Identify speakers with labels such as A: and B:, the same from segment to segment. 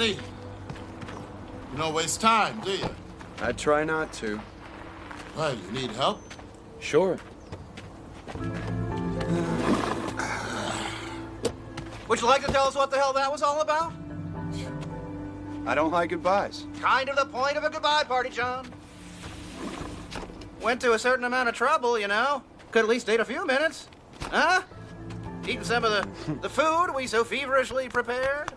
A: Ready? You don't waste time, do you?
B: I try not to.
A: Well, you need help?
B: Sure.
C: Would you like to tell us what the hell that was all about?
B: I don't like goodbyes.
C: Kind of the point of a goodbye party, John. Went to a certain amount of trouble, you know. Could at least take a few minutes. Huh? Eating some of the food we so feverishly prepared.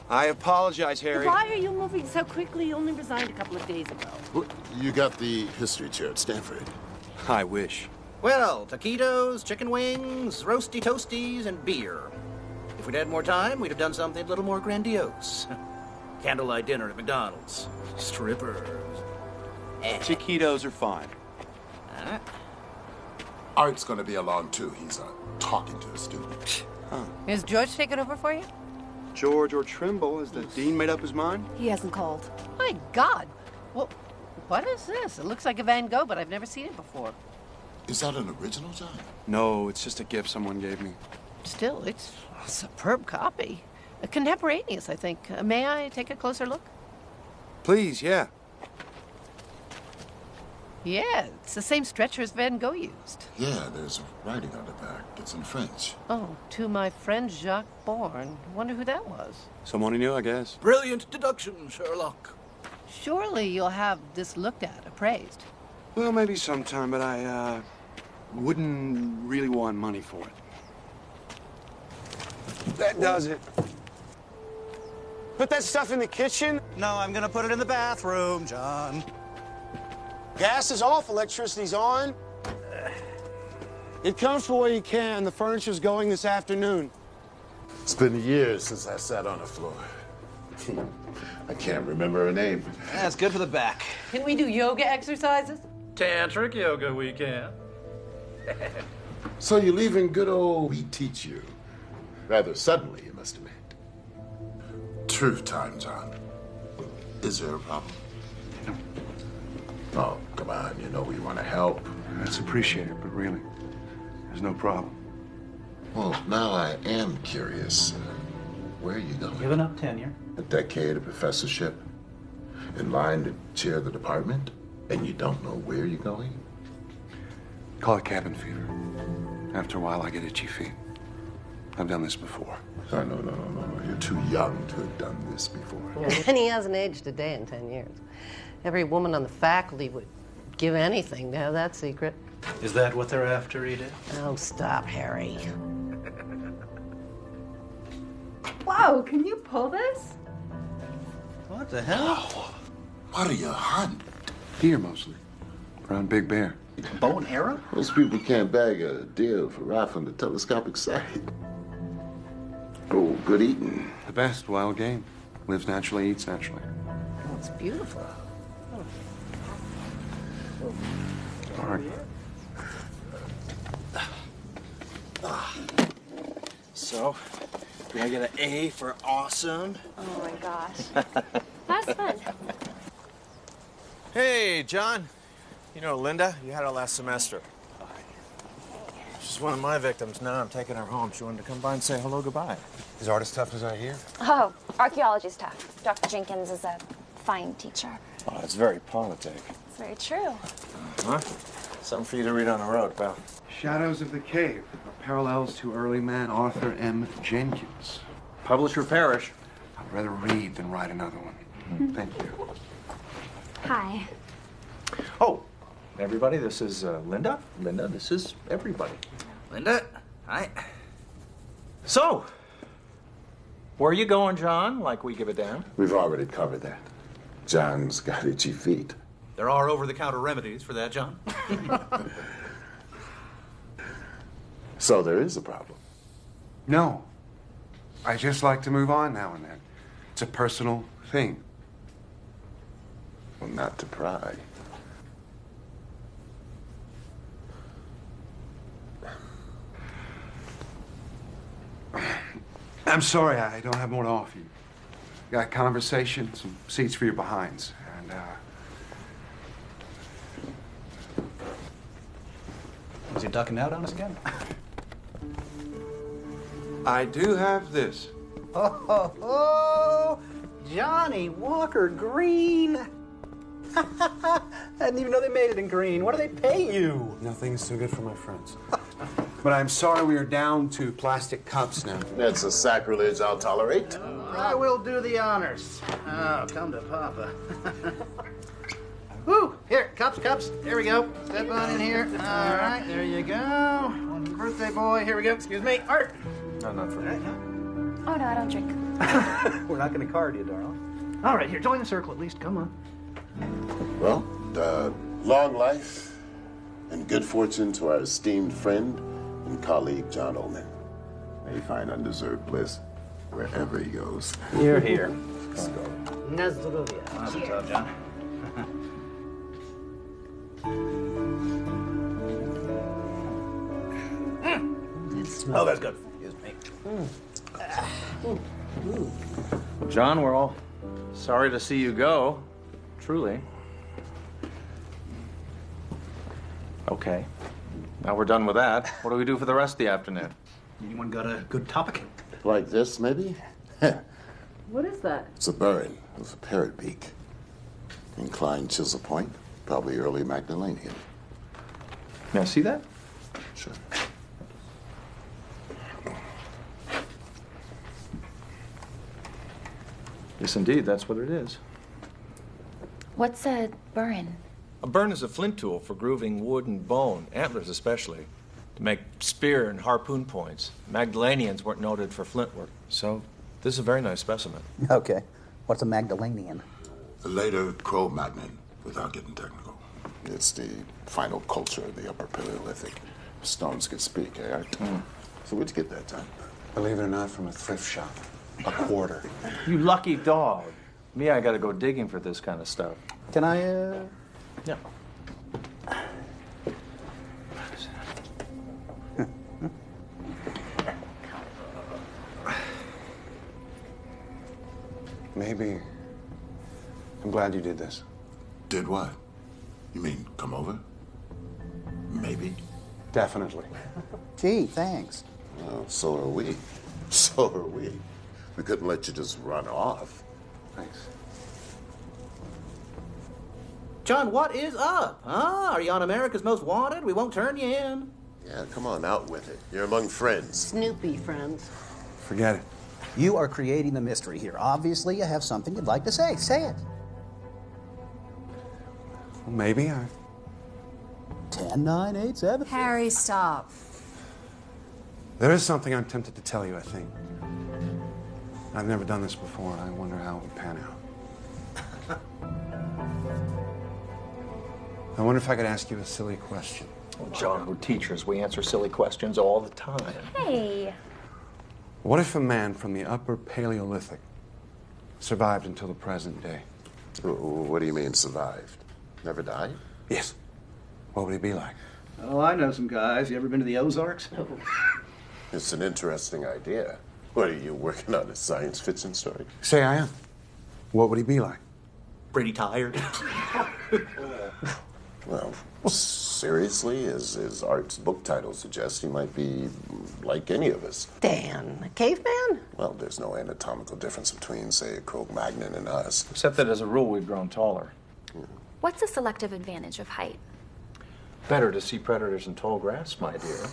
B: I apologize, Harry.
D: Why are you moving so quickly? You only resigned a couple of days ago.
A: You got the history chair at Stanford.
B: I wish.
C: Well, taquitos, chicken wings, roasty toasties, and beer. If we'd had more time, we'd have done something a little more grandiose. Candlelight dinner at McDonald's. Strippers.
B: Taquitos are fine.
A: Art's gonna be along too. He's talking to a student.
E: Is George taking over for you?
B: George or Trimble, has the dean made up his mind?
D: He hasn't called.
E: My God. Well, what is this? It looks like a Van Gogh, but I've never seen it before.
A: Is that an original, John?
B: No, it's just a gift someone gave me.
E: Still, it's a superb copy. Contemporaneous, I think. May I take a closer look?
B: Please, yeah.
E: Yeah, it's the same stretcher as Van Gogh used.
A: Yeah, there's writing on the back. It's in French.
E: Oh, to my friend Jacques Bourne. Wonder who that was.
B: Someone he knew, I guess.
C: Brilliant deduction, Sherlock.
E: Surely you'll have this looked at, appraised.
B: Well, maybe sometime, but I, wouldn't really want money for it. That does it. Put that stuff in the kitchen.
C: No, I'm gonna put it in the bathroom, John.
F: Gas is off, electricity's on. It comes for where you can. The furniture's going this afternoon.
A: It's been years since I sat on the floor. I can't remember her name.
C: That's good for the back.
E: Can we do yoga exercises?
C: Tantric yoga weekend.
A: So you're leaving good old We Teach You. Rather suddenly, you must admit. Truth time, John. Is there a problem? Oh, come on. You know we want to help.
B: That's appreciated, but really, there's no problem.
A: Well, now I am curious. Where are you going?
C: Giving up tenure.
A: A decade of professorship? In line to chair the department? And you don't know where you're going?
B: Call it cabin fever. After a while, I get itchy feet. I've done this before.
A: Oh, no. You're too young to have done this before.
E: And he hasn't aged a day in 10 years. Every woman on the faculty would give anything to have that secret.
C: Is that what they're after, Edith?
E: Oh, stop, Harry.
D: Whoa, can you pull this?
C: What the hell?
A: What are you hunting?
B: Deer, mostly. Around Big Bear.
C: Bow and arrow?
A: Most people can't bag a deal for rifling the telescopic sight. Oh, good eating.
B: The best wild game. Lives naturally, eats naturally.
E: Oh, it's beautiful.
B: All right.
C: So, do I get an A for awesome?
G: Oh my gosh. That's fun.
H: Hey, John. You know Linda? You had her last semester. She's one of my victims. Now I'm taking her home. She wanted to come by and say hello, goodbye.
B: Is art as tough as I hear?
G: Oh, archaeology's tough. Dr. Jenkins is a fine teacher.
H: Oh, it's very politic.
G: It's very true.
H: Huh? Something for you to read on the road, pal.
B: Shadows of the Cave. Parallels to early man Arthur M. Jenkins.
C: Publish or perish.
B: I'd rather read than write another one. Thank you.
G: Hi.
H: Oh, everybody, this is Linda. Linda, this is everybody.
C: Linda, hi. So, where are you going, John? Like we give a damn?
A: We've already covered that. John's got itchy feet.
C: There are over-the-counter remedies for that, John.
A: So there is a problem.
B: No. I just like to move on now and then. It's a personal thing.
A: Well, not to pry.
B: I'm sorry, I don't have more to offer you. Got conversation, some seats for your behinds, and,
C: Is he ducking out on us again?
B: I do have this.
C: Oh, Johnny Walker Green. I didn't even know they made it in green. What do they pay you?
B: Nothing is too good for my friends. But I'm sorry we are down to plastic cups now.
A: That's a sacrilege I'll tolerate.
C: I will do the honors. Oh, come to Papa. Woo! Here, cups. There we go. Step on in here. All right, there you go. On your birthday boy. Here we go. Excuse me. Art.
H: No, not for me.
G: Oh, no, I don't drink.
C: We're not going to card you, darling. All right, here, join the circle at least. Come on.
A: Well, long life and good fortune to our esteemed friend and colleague, John Oldman. May he find undeserved bliss wherever he goes.
C: You're here.
A: Let's go.
C: Nazdrovia. Mazel tov, John. Oh, that's good. Excuse me.
H: John, we're all sorry to see you go. Truly. Okay. Now we're done with that. What do we do for the rest of the afternoon?
C: Anyone got a good topic?
A: Like this, maybe?
D: What is that?
A: It's a burin with a parrot beak. Inclined chisel point, probably early Magdalenian.
H: May I see that?
A: Sure.
H: Yes, indeed, that's what it is.
G: What's a burin?
H: A burn is a flint tool for grooving wood and bone, antlers especially, to make spear and harpoon points. Magdalenians weren't noted for flint work, so this is a very nice specimen.
I: Okay. What's a Magdalenian?
A: The later Cro-Magnon, without getting technical. It's the final culture of the Upper Paleolithic. Stones could speak, eh, Art? So where'd you get that, John?
B: Believe it or not, from a thrift shop. A quarter.
H: You lucky dog. Me, I gotta go digging for this kind of stuff.
I: Can I,
H: Yeah.
B: Maybe. I'm glad you did this.
A: Did what? You mean come over? Maybe.
B: Definitely.
I: Gee, thanks.
A: Well, so are we. So are we. We couldn't let you just run off.
B: Thanks.
C: John, what is up? Huh? Are you on America's Most Wanted? We won't turn you in.
A: Yeah, come on, out with it. You're among friends.
E: Snoopy friends.
B: Forget it.
I: You are creating the mystery here. Obviously, you have something you'd like to say. Say it.
B: Well, maybe I...
I: 10, 9, 8, 7.
J: Harry, stop.
B: There is something I'm tempted to tell you, I think. I've never done this before, and I wonder how it would pan out. I wonder if I could ask you a silly question.
H: Oh, John, we're teachers. We answer silly questions all the time.
G: Hey.
B: What if a man from the Upper Paleolithic survived until the present day?
A: What do you mean, survived? Never died?
B: Yes. What would he be like?
C: Oh, I know some guys. You ever been to the Ozarks?
A: It's an interesting idea. What, are you working on a science fiction story?
B: Say I am. What would he be like?
C: Pretty tired.
A: Well, seriously, as Art's book title suggests, he might be like any of us.
E: Dan, a caveman?
A: Well, there's no anatomical difference between, say, a Cro-Magnon and us.
H: Except that as a rule, we've grown taller.
G: What's the selective advantage of height?
H: Better to see predators in tall grass, my dear.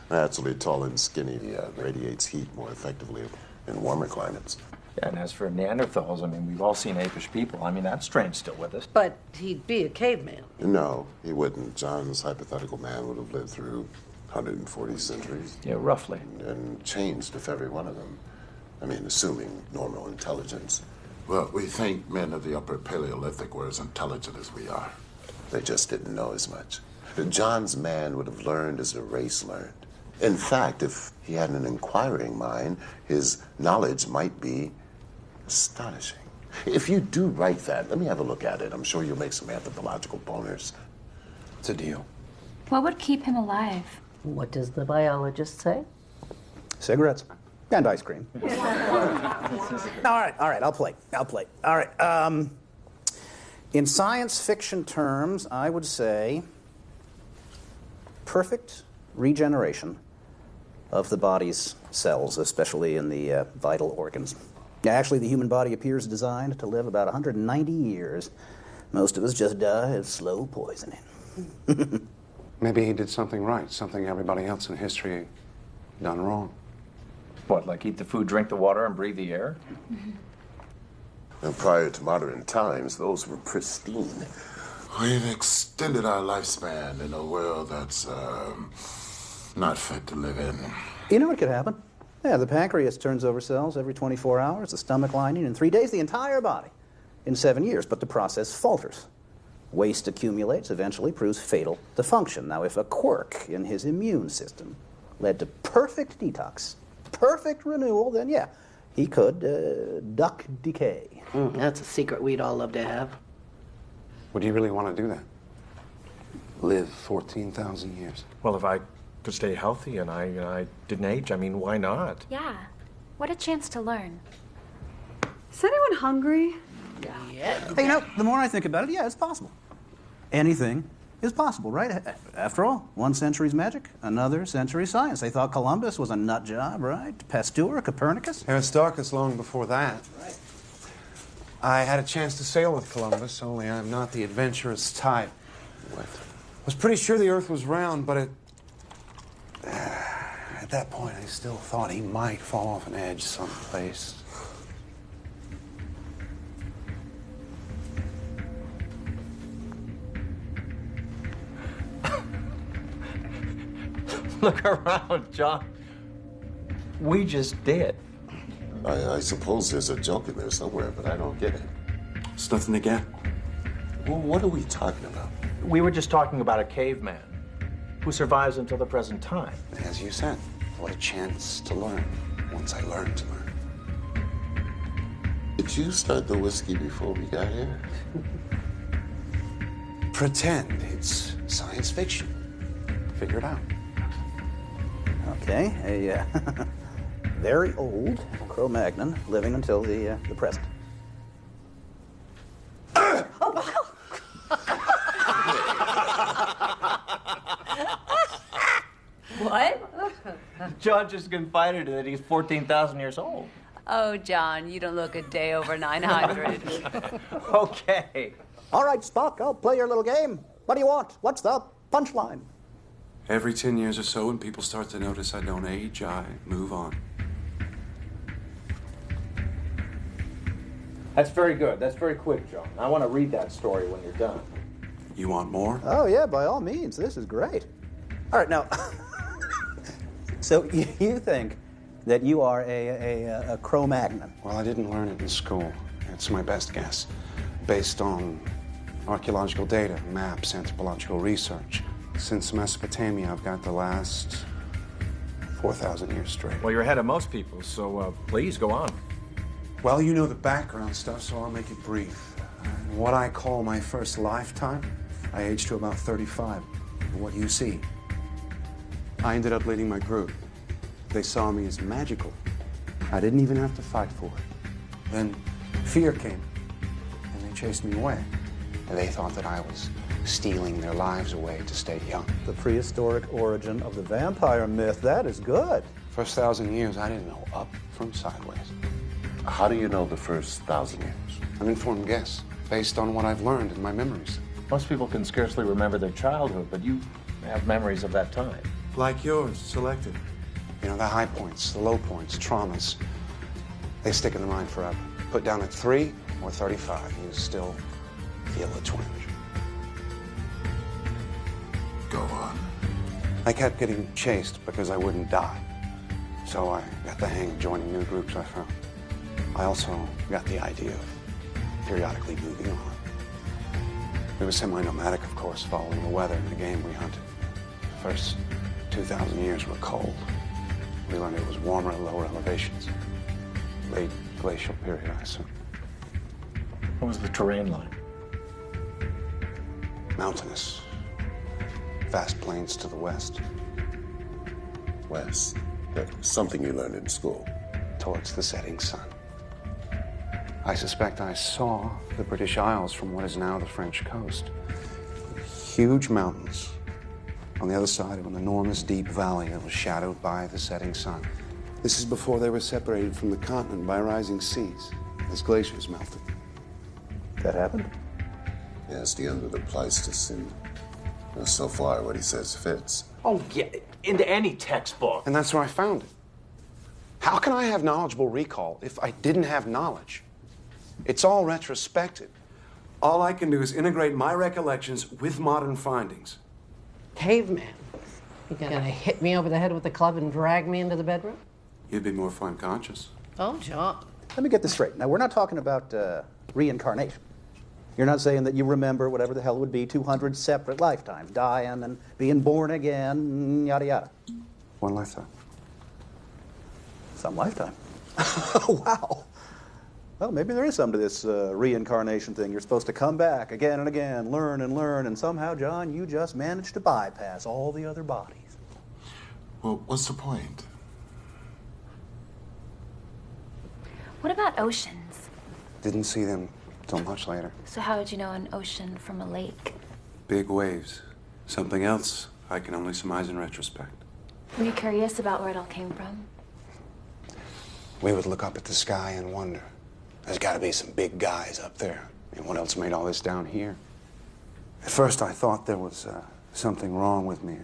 A: Naturally, tall and skinny radiates heat more effectively in warmer climates.
H: Yeah, and as for Neanderthals, I mean, we've all seen apish people. I mean, that strain's still with us.
E: But he'd be a caveman.
A: No, he wouldn't. John's hypothetical man would have lived through 140 centuries.
H: Yeah, roughly.
A: And changed if every one of them. I mean, assuming normal intelligence. Well, we think men of the Upper Paleolithic were as intelligent as we are. They just didn't know as much. John's man would have learned as the race learned. In fact, if he had an inquiring mind, his knowledge might be astonishing. If you do write that, let me have a look at it. I'm sure you'll make some anthropological boners.
B: It's a deal.
G: What would keep him alive?
E: What does the biologist say?
I: Cigarettes. And ice cream. all right, I'll play. All right, in science fiction terms, I would say perfect regeneration of the body's cells, especially in the vital organs. Actually, the human body appears designed to live about 190 years. Most of us just die of slow poisoning.
B: Maybe he did something right, something everybody else in history done wrong.
H: What, like eat the food, drink the water, and breathe the air?
A: And prior to modern times, those were pristine. We've extended our lifespan in a world that's not fit to live in.
I: You know what could happen? Yeah, the pancreas turns over cells every 24 hours, the stomach lining in 3 days, the entire body in 7 years, but the process falters. Waste accumulates, eventually proves fatal to function. Now, if a quirk in his immune system led to perfect detox, perfect renewal, then yeah, he could duck decay.
E: That's a secret we'd all love to have.
B: Would you really want to do that? Live 14,000 years?
H: Well, if I could stay healthy and I didn't age, I mean, why not?
G: Yeah. What a chance to learn.
J: Is anyone hungry?
E: Yeah.
I: Hey, you know, the more I think about it, yeah, it's possible. Anything is possible, right? After all, one century's magic, another century's science. They thought Columbus was a nut job, right? Pasteur, Copernicus.
B: Aristarchus long before that.
I: Right.
B: I had a chance to sail with Columbus, only I'm not the adventurous type.
A: What?
B: I was pretty sure the Earth was round, but at that point, I still thought he might fall off an edge someplace.
H: Look around, John. We just did.
A: I suppose there's a joke in there somewhere, but I don't get it.
B: It's nothing to get.
A: Well, what are we talking about?
H: We were just talking about a caveman who survives until the present time.
B: As you said, what a chance to learn, once I learned to learn.
A: Did you start the whiskey before we got here?
B: Pretend it's science fiction. Figure it out.
I: Okay, a very old Cro-Magnon living until the present.
D: What?
H: John just confided that he's 14,000 years old.
D: Oh, John, you don't look a day over 900.
H: Okay.
I: All right, Spock, I'll play your little game. What do you want? What's the punchline?
B: Every 10 years or so, when people start to notice I don't age, I move on.
H: That's very good. That's very quick, John. I want to read that story when you're done.
B: You want more?
I: Oh, yeah, by all means. This is great. All right, now, so you think that you are a Cro-Magnon?
B: Well, I didn't learn it in school. It's my best guess, based on archaeological data, maps, anthropological research. Since Mesopotamia, I've got the last 4,000 years straight.
H: Well, you're ahead of most people, so please go on.
B: Well, you know the background stuff, so I'll make it brief. In what I call my first lifetime, I aged to about 35. And what you see, I ended up leading my group. They saw me as magical. I didn't even have to fight for it. Then fear came, and they chased me away. And they thought that I was stealing their lives away to stay young.
I: The prehistoric origin of the vampire myth. That is good.
B: First 1,000 years, I didn't know up from sideways.
A: How do you know the first 1,000 years?
B: An informed guess, based on what I've learned in my memories.
H: Most people can scarcely remember their childhood, but you have memories of that time.
B: Like yours, selected. You know, the high points, the low points, traumas. They stick in the mind forever. Put down at 3 or 35, you still feel a twinge.
A: Go on.
B: I kept getting chased because I wouldn't die. So I got the hang of joining new groups I found. I also got the idea of periodically moving on. We were semi-nomadic, of course, following the weather and the game we hunted. The first 2,000 years were cold. We learned it was warmer at lower elevations. Late glacial period, I assume.
H: What was the terrain like?
B: Mountainous. Vast plains to the west.
A: West. That's something you learned in school.
B: Towards the setting sun. I suspect I saw the British Isles from what is now the French coast. Huge mountains on the other side of an enormous deep valley that was shadowed by the setting sun. This is before they were separated from the continent by rising seas, as glaciers melted.
I: That happened?
A: Yeah, it's the end of the Pleistocene. So far, what he says fits.
K: Oh, yeah, into any textbook.
B: And that's where I found it. How can I have knowledgeable recall if I didn't have knowledge? It's all retrospective. All I can do is integrate my recollections with modern findings.
E: Caveman. You gonna hit me over the head with the club and drag me into the bedroom?
B: You'd be more fun conscious.
E: Oh, John.
I: Let me get this straight. Now, we're not talking about reincarnation. You're not saying that you remember whatever the hell it would be 200 separate lifetimes, dying and being born again, yada yada.
B: One lifetime.
I: Some lifetime. Wow. Well, maybe there is something to this reincarnation thing. You're supposed to come back again and again, learn, and somehow, John, you just managed to bypass all the other bodies.
A: Well, what's the point?
G: What about oceans?
B: Didn't see them till much later.
G: So how would you know an ocean from a lake?
B: Big waves. Something else I can only surmise in retrospect.
G: Were you curious about where it all came from?
B: We would look up at the sky and wonder, there's got to be some big guys up there. And what else made all this down here? At first, I thought there was something wrong with me.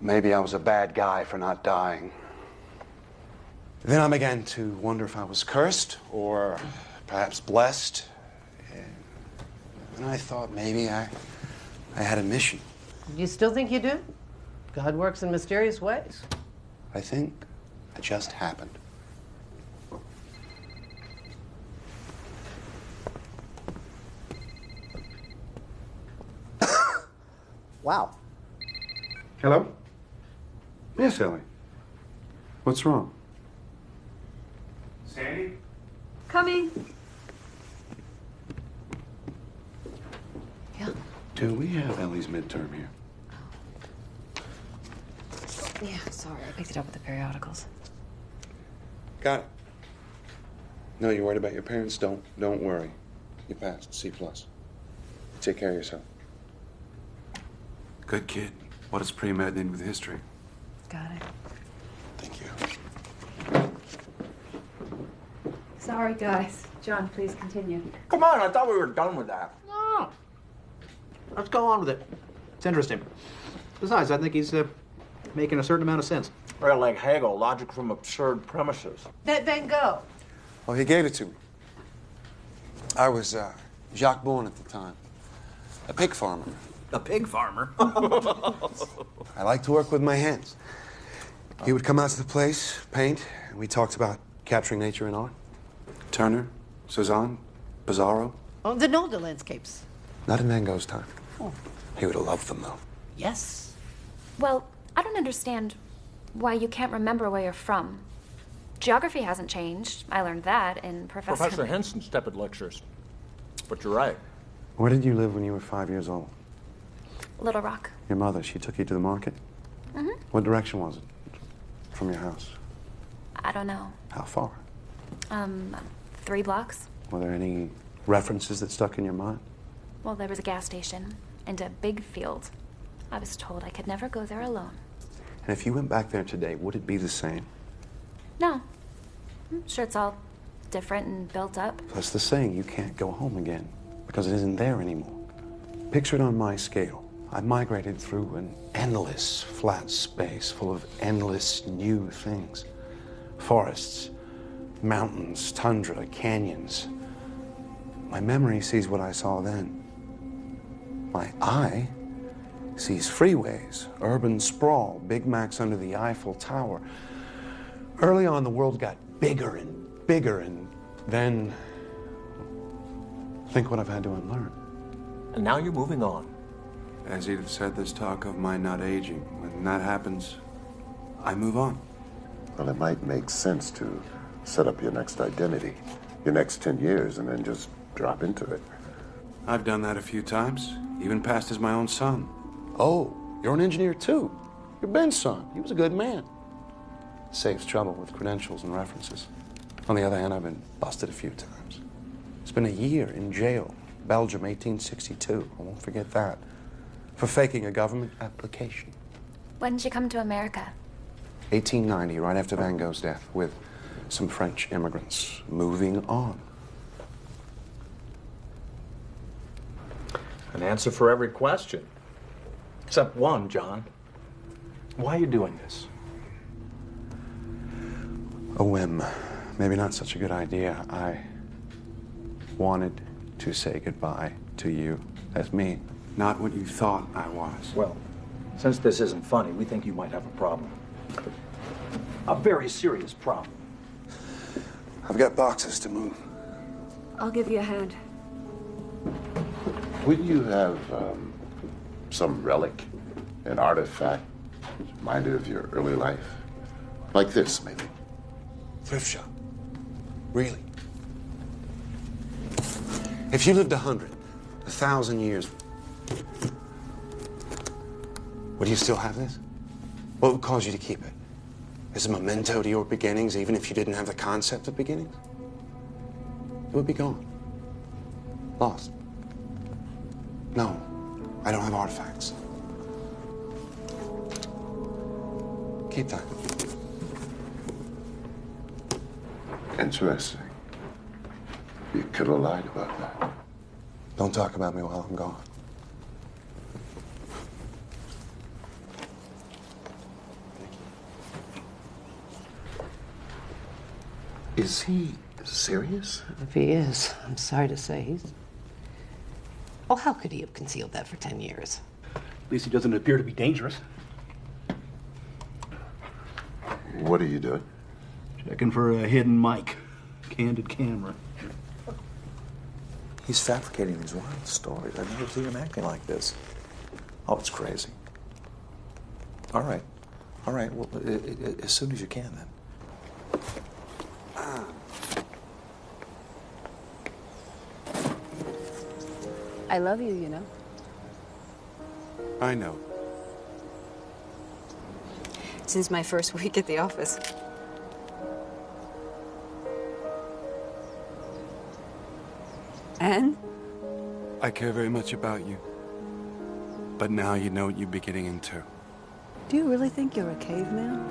B: Maybe I was a bad guy for not dying. Then I began to wonder if I was cursed or perhaps blessed. And I thought maybe I had a mission.
E: You still think you do? God works in mysterious ways.
B: I think it just happened.
I: Wow.
B: Hello? Yes, Ellie. What's wrong? Sandy?
J: Coming.
E: Yeah.
B: Do we have Ellie's midterm here?
L: Yeah, sorry. I picked it up with the periodicals.
B: Got it. No, you're worried about your parents? Don't worry. You passed. C+. Take care of yourself. Good kid. What does pre-med need with history?
L: Got it.
B: Thank you.
J: Sorry, guys. John, please continue.
K: Come on, I thought we were done with that.
C: No. Let's go on with it. It's interesting. Besides, I think he's making a certain amount of sense.
K: Well, like Hegel, logic from absurd premises.
E: Then go.
B: Oh, he gave it to me. I was Jacques Bourne at the time. A pig farmer.
C: A pig farmer?
B: I like to work with my hands. He would come out to the place, paint, and we talked about capturing nature in art. Turner, Cezanne, Pizarro.
E: Oh, the Nolde landscapes.
B: Not in Van Gogh's time.
E: Oh.
B: He would have loved them, though.
E: Yes.
G: Well, I don't understand why you can't remember where you're from. Geography hasn't changed. I learned that in
H: Professor Henson's tepid lectures. But you're right.
B: Where did you live when you were 5 years old?
G: Little Rock.
B: Your mother, she took you to the market?
G: Mm-hmm.
B: What direction was it from your house?
G: I don't know.
B: How far?
G: 3 blocks.
B: Were there any references that stuck in your mind?
G: Well, there was a gas station and a big field. I was told I could never go there alone.
B: And if you went back there today, would it be the same?
G: No. I'm sure it's all different and built up.
B: That's the saying, you can't go home again because it isn't there anymore. Picture it on my scale. I migrated through an endless flat space full of endless new things. Forests, mountains, tundra, canyons. My memory sees what I saw then. My eye sees freeways, urban sprawl, Big Macs under the Eiffel Tower. Early on, the world got bigger, and then think what I've had to unlearn.
H: And now you're moving on.
B: As Edith said, there's talk of my not aging. When that happens, I move on.
A: Well, it might make sense to set up your next identity, your next 10 years, and then just drop into it.
B: I've done that a few times, even passed as my own son. Oh, you're an engineer too. You're Ben's son. He was a good man. Saves trouble with credentials and references. On the other hand, I've been busted a few times. Spent a year in jail, Belgium, 1862. I won't forget that. For faking a government application.
G: When did you come to America?
B: 1890, right after Van Gogh's death, with some French immigrants. Moving on.
K: An answer for every question. Except one, John. Why are you doing this?
B: A whim. Maybe not such a good idea. I wanted to say goodbye to you as me, not what you thought I was.
K: Well, since this isn't funny, we think you might have a problem. A very serious problem.
B: I've got boxes to move.
J: I'll give you a hand.
A: Would you have some relic, an artifact, reminded of your early life? Like this, maybe.
B: Thrift shop. Really? If you lived 100, 1,000 years, would you still have this? What would cause you to keep it? As a memento to your beginnings, even if you didn't have the concept of beginnings? It would be gone. Lost. No, I don't have artifacts. Keep that.
A: Interesting. You could have lied about that.
B: Don't talk about me while I'm gone.
A: Is he serious?
E: If he is, I'm sorry to say he's... Oh, how could he have concealed that for 10 years?
M: At least he doesn't appear to be dangerous.
A: What are you doing?
M: Checking for a hidden mic. Candid camera.
N: He's fabricating these wild stories. I've never seen him acting like this. Oh, it's crazy. All right. All right. Well, as soon as you can, then.
J: I love you, you know.
B: I know.
J: Since my first week at the office. And?
B: I care very much about you. But now you know what you'd be getting into.
J: Do you really think you're a caveman?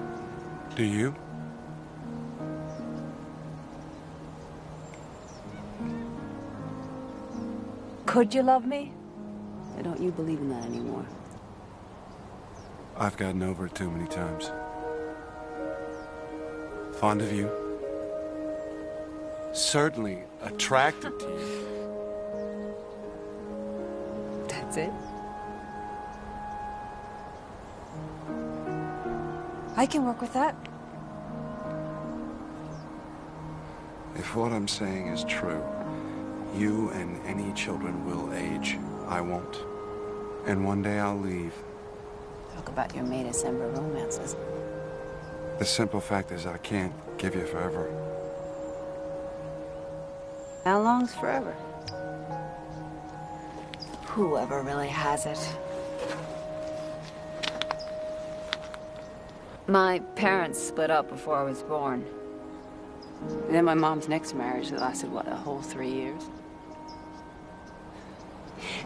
B: Do you?
J: Could you love me? Or don't you believe in that anymore?
B: I've gotten over it too many times. Fond of you. Certainly attracted to you.
J: That's it? I can work with that.
B: If what I'm saying is true, you and any children will age. I won't. And one day I'll leave.
J: Talk about your May December romances.
B: The simple fact is I can't give you forever.
J: How long's forever? Whoever really has it. My parents split up before I was born. And then my mom's next marriage that lasted, what, a whole 3 years?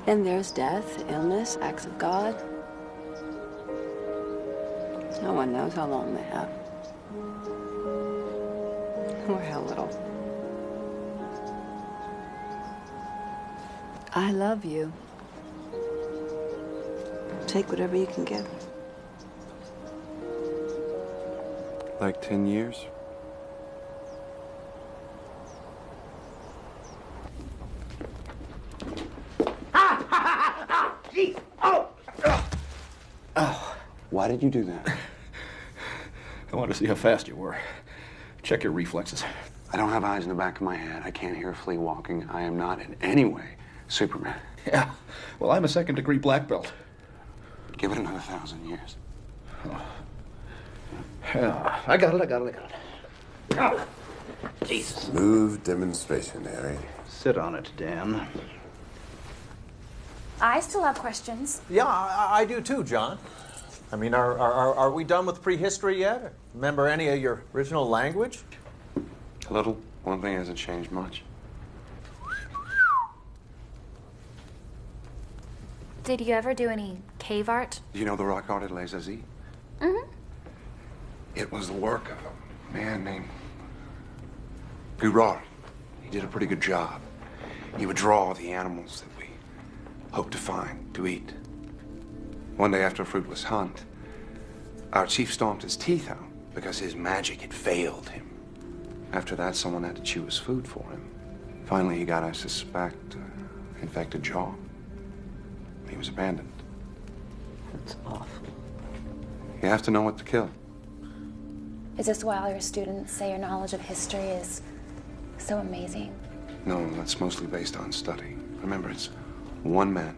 J: Then there's death, illness, acts of God. No one knows how long they have. Or how little. I love you. Take whatever you can get.
B: Like 10 years?
M: Jeez! Oh!
B: Oh. Why did you do that?
M: I wanted to see how fast you were. Check your reflexes.
B: I don't have eyes in the back of my head. I can't hear a flea walking. I am not in any way Superman.
M: Yeah. Well, I'm a second-degree black belt.
B: Give it another 1,000 years.
M: Oh. Yeah, I got it. Oh. Jesus.
A: Smooth demonstration, Harry.
M: Sit on it, Dan.
G: I still have questions.
H: Yeah, I do too, John. I mean, are we done with prehistory yet? Remember any of your original language?
B: A little. One thing hasn't changed much.
G: Did you ever do any cave art?
B: Do you know the rock art at Les Aziz?
G: Mm-hmm.
O: It was the work of a man named Gerard. He did a pretty good job. He would draw the animals that we hoped to find, to eat. One day after a fruitless hunt, our chief stomped his teeth out because his magic had failed him. After that, someone had to chew his food for him. Finally, he got, I suspect, infected jaw. He was abandoned.
E: That's awful.
O: You have to know what to kill.
G: Is this why all your students say your knowledge of history is so amazing?
O: No, that's mostly based on study. Remember, it's one man,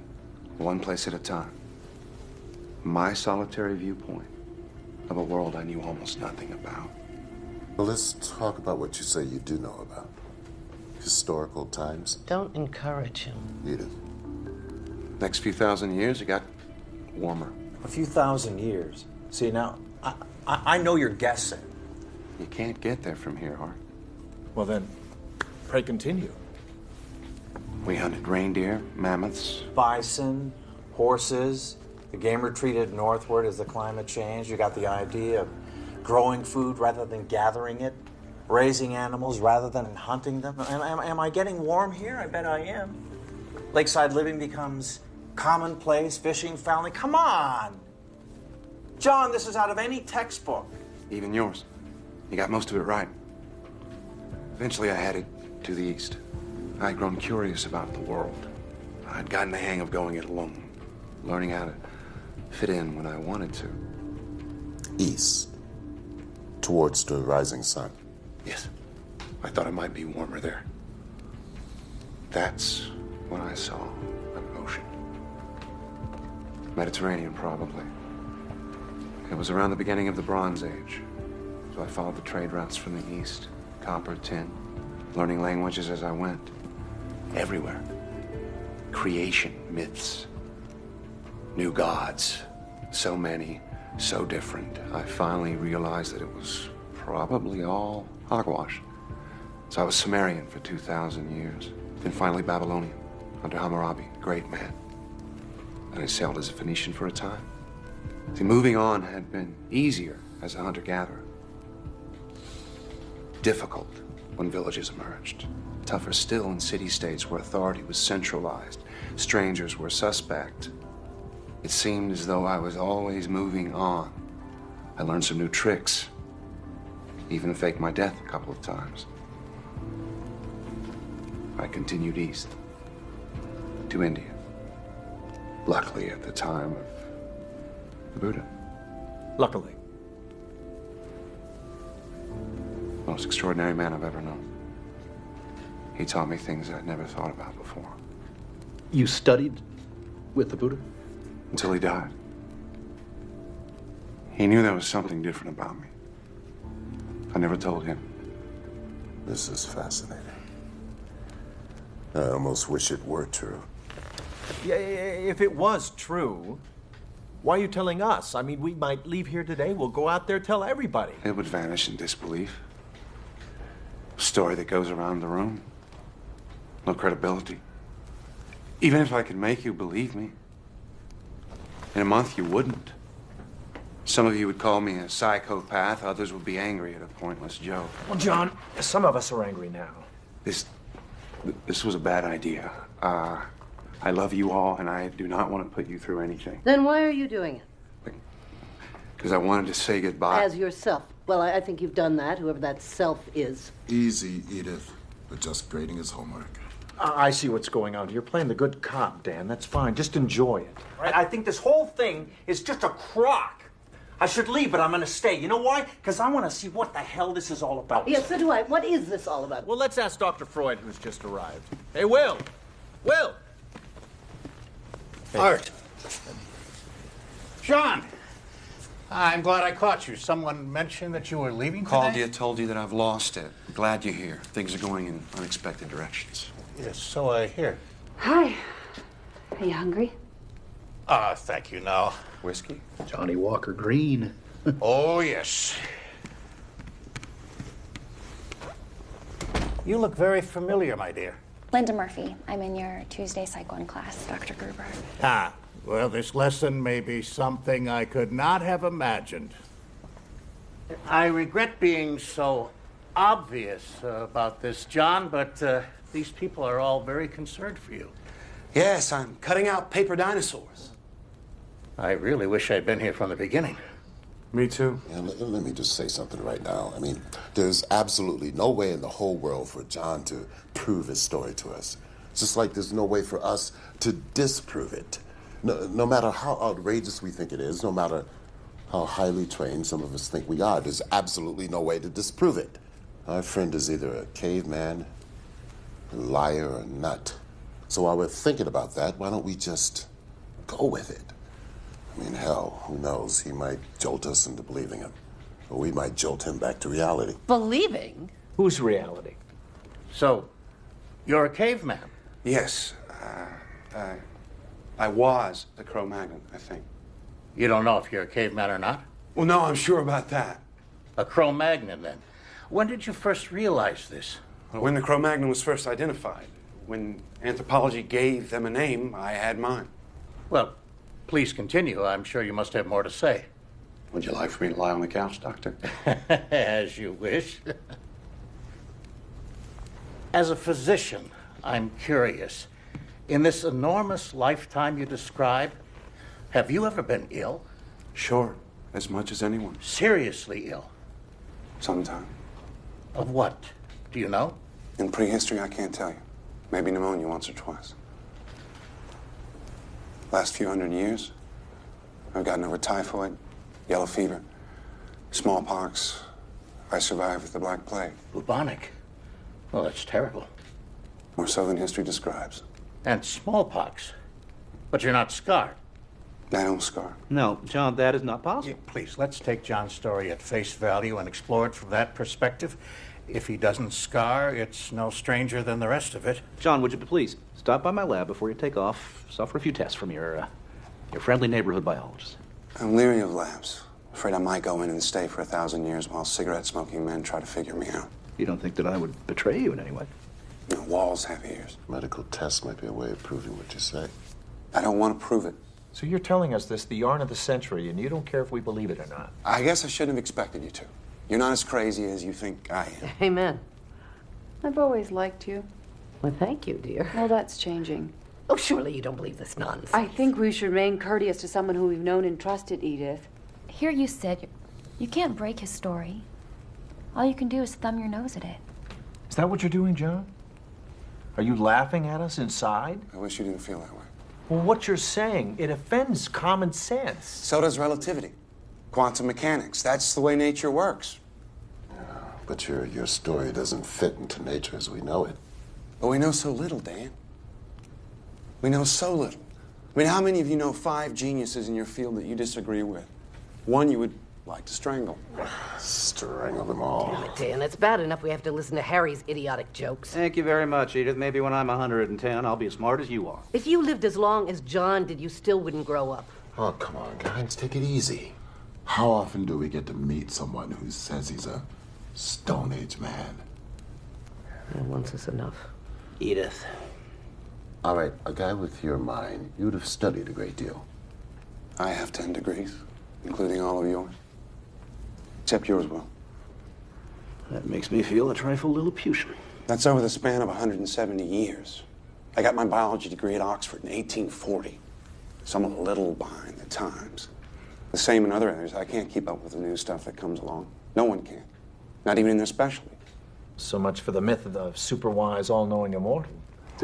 O: one place at a time. My solitary viewpoint of a world I knew almost nothing about.
A: Well, let's talk about what you say you do know about. Historical times.
E: Don't encourage him.
A: Edith.
O: Next few thousand years, it got warmer.
N: A few thousand years. See, now, I know you're guessing.
O: You can't get there from here, Art.
H: Well then, pray continue.
O: We hunted reindeer, mammoths.
N: Bison, horses. The game retreated northward as the climate changed. You got the idea of growing food rather than gathering it, raising animals rather than hunting them. Am I getting warm here? I bet I am. Lakeside living becomes commonplace, fishing, fouling. Come on! John, this is out of any textbook.
O: Even yours. You got most of it right. Eventually, I headed to the east. I'd grown curious about the world. I'd gotten the hang of going it alone, learning how to fit in when I wanted to.
A: East. Towards the rising sun.
O: Yes. I thought it might be warmer there. That's when I saw an ocean. Mediterranean, probably. It was around the beginning of the Bronze Age. So I followed the trade routes from the east. Copper, tin, learning languages as I went. Everywhere. Creation, myths, new gods. So many, so different. I finally realized that it was probably all hogwash. So I was Sumerian for 2,000 years. Then finally Babylonian, under Hammurabi, great man. And I sailed as a Phoenician for a time. See, moving on had been easier as a hunter-gatherer. Difficult when villages emerged. Tougher still in city-states where authority was centralized. Strangers were suspect. It seemed as though I was always moving on. I learned some new tricks. Even faked my death a couple of times. I continued east to India. Luckily, at the time of the Buddha.
H: Luckily.
O: Most extraordinary man I've ever known. He taught me things I'd never thought about before.
N: You studied with the Buddha?
O: Until he died. He knew there was something different about me. I never told him.
A: This is fascinating. I almost wish it were true.
H: Yeah, if it was true, why are you telling us? I mean, we might leave here today. We'll go out there, tell everybody.
O: It would vanish in disbelief. A story that goes around the room. No credibility. Even if I could make you believe me, in a month you wouldn't. Some of you would call me a psychopath. Others would be angry at a pointless joke.
H: Well, John, some of us are angry now.
O: This was a bad idea. I love you all, and I do not want to put you through anything.
E: Then why are you doing it?
O: Because I wanted to say goodbye.
E: As yourself. Well, I think you've done that, whoever that self is.
A: Easy, Edith. We're just grading his homework.
H: I see what's going on. You're playing the good cop, Dan. That's fine. Just enjoy it.
N: Right? I think this whole thing is just a crock. I should leave, but I'm going to stay. You know why? Because I want to see what the hell this is all about.
E: Yes, so do I. What is this all about?
H: Well, let's ask Dr. Freud, who's just arrived. Hey, Will! Will!
C: Hey. Art. John! I'm glad I caught you. Someone mentioned that you were leaving today?
O: Called you, told you that I've lost it. Glad you're here. Things are going in unexpected directions.
C: Yes, so I hear.
L: Hi. Are you hungry?
C: Thank you, no.
O: Whiskey?
P: Johnny Walker Green.
C: Oh, yes. You look very familiar, my dear.
G: Linda Murphy. I'm in your Tuesday Psych 1 class, Dr. Gruber.
C: Well, this lesson may be something I could not have imagined. I regret being so obvious about this, John, but these people are all very concerned for you.
B: Yes, I'm cutting out paper dinosaurs.
C: I really wish I'd been here from the beginning.
B: Me too.
A: Yeah, let me just say something right now. I mean, there's absolutely no way in the whole world for John to prove his story to us. Just like there's no way for us to disprove it. No matter how outrageous we think it is, no matter how highly trained some of us think we are, there's absolutely no way to disprove it. Our friend is either a caveman, a liar, or a nut. So while we're thinking about that, why don't we just go with it? I mean, hell, who knows? He might jolt us into believing him. Or we might jolt him back to reality.
E: Believing?
H: Whose reality?
C: So, you're a caveman?
B: Yes. I was the Cro-Magnon, I think.
C: You don't know if you're a caveman or not?
B: Well, no, I'm sure about that.
C: A Cro-Magnon, then. When did you first realize this?
B: When the Cro-Magnon was first identified. When anthropology gave them a name, I had mine.
C: Well, please continue. I'm sure you must have more to say.
B: Would you like for me to lie on the couch, Doctor?
C: As you wish. As a physician, I'm curious. In this enormous lifetime you describe, have you ever been ill?
B: Sure, as much as anyone.
C: Seriously ill?
B: Sometime.
C: Of what? Do you know?
B: In prehistory, I can't tell you. Maybe pneumonia once or twice. Last few hundred years, I've gotten over typhoid, yellow fever, smallpox. I survived with the Black Plague.
C: Bubonic? Well, that's terrible.
B: More so than history describes.
C: And smallpox. But you're not scarred.
B: I don't scar.
I: No, John, that is not possible.
C: Yeah, please, let's take John's story at face value and explore it from that perspective. If he doesn't scar, it's no stranger than the rest of it.
I: John, would you please stop by my lab before you take off? Suffer a few tests from your friendly neighborhood biologist.
B: I'm leery of labs. Afraid I might go in and stay for 1,000 years while cigarette-smoking men try to figure me out.
I: You don't think that I would betray you in any way?
B: You know, walls have ears.
A: Medical tests might be a way of proving what you say.
B: I don't want to prove it.
H: So you're telling us this, the yarn of the century, and you don't care if we believe it or not?
B: I guess I shouldn't have expected you to. You're not as crazy as you think I am.
E: Amen.
L: I've always liked you.
E: Well, thank you, dear.
L: Well, that's changing.
E: Oh, surely you don't believe this nonsense.
L: I think we should remain courteous to someone who we've known and trusted, Edith.
G: Here you said you can't break his story. All you can do is thumb your nose at it.
H: Is that what you're doing, John? Are you laughing at us inside?
B: I wish you didn't feel that way.
H: Well, what you're saying, it offends common sense.
B: So does relativity. Quantum mechanics. That's the way nature works.
A: But your story doesn't fit into nature as we know it.
B: But we know so little, Dan. We know so little. I mean, how many of you know 5 geniuses in your field that you disagree with? One you would like to strangle.
A: Strangle them all.
E: Damn it, Dan, it's bad enough we have to listen to Harry's idiotic jokes.
I: Thank you very much, Edith. Maybe when I'm 110, I'll be as smart as you are.
E: If you lived as long as John did, you still wouldn't grow up.
A: Oh, come on, guys. Take it easy. How often do we get to meet someone who says he's a Stone Age man?
E: Yeah, once is enough.
I: Edith.
A: All right, a guy with your mind, you'd have studied a great deal.
B: I have 10 degrees, including all of yours. Except yours, Will.
I: That makes me feel a trifle Lilliputian.
B: That's over the span of 170 years. I got my biology degree at Oxford in 1840. So I'm a little behind the times. The same in other areas. I can't keep up with the new stuff that comes along. No one can. Not even in their specialty.
H: So much for the myth of the super-wise, all-knowing immortal.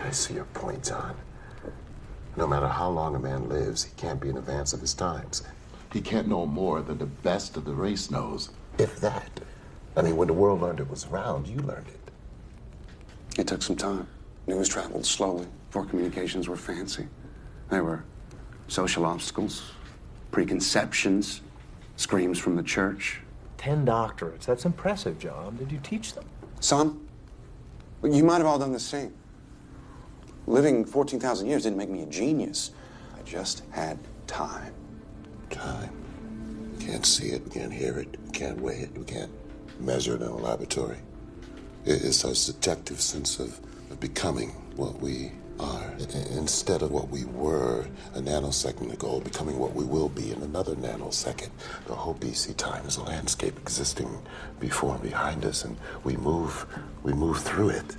A: I see your point, John. No matter how long a man lives, he can't be in advance of his times. He can't know more than the best of the race knows, if that. I mean, when the world learned it was round, you learned it.
B: It took some time. News traveled slowly before communications were fancy. There were social obstacles, preconceptions, screams from the church.
H: 10 doctorates. That's impressive, John. Did you teach them?
B: Some. But you might have all done the same. Living 14,000 years didn't make me a genius. I just had time.
A: Time. We can't see it, we can't hear it, we can't weigh it, we can't measure it in a laboratory. It's our subjective sense of becoming what we are. Instead of what we were a nanosecond ago, becoming what we will be in another nanosecond. The whole BC time is a landscape existing before and behind us, and we move through it,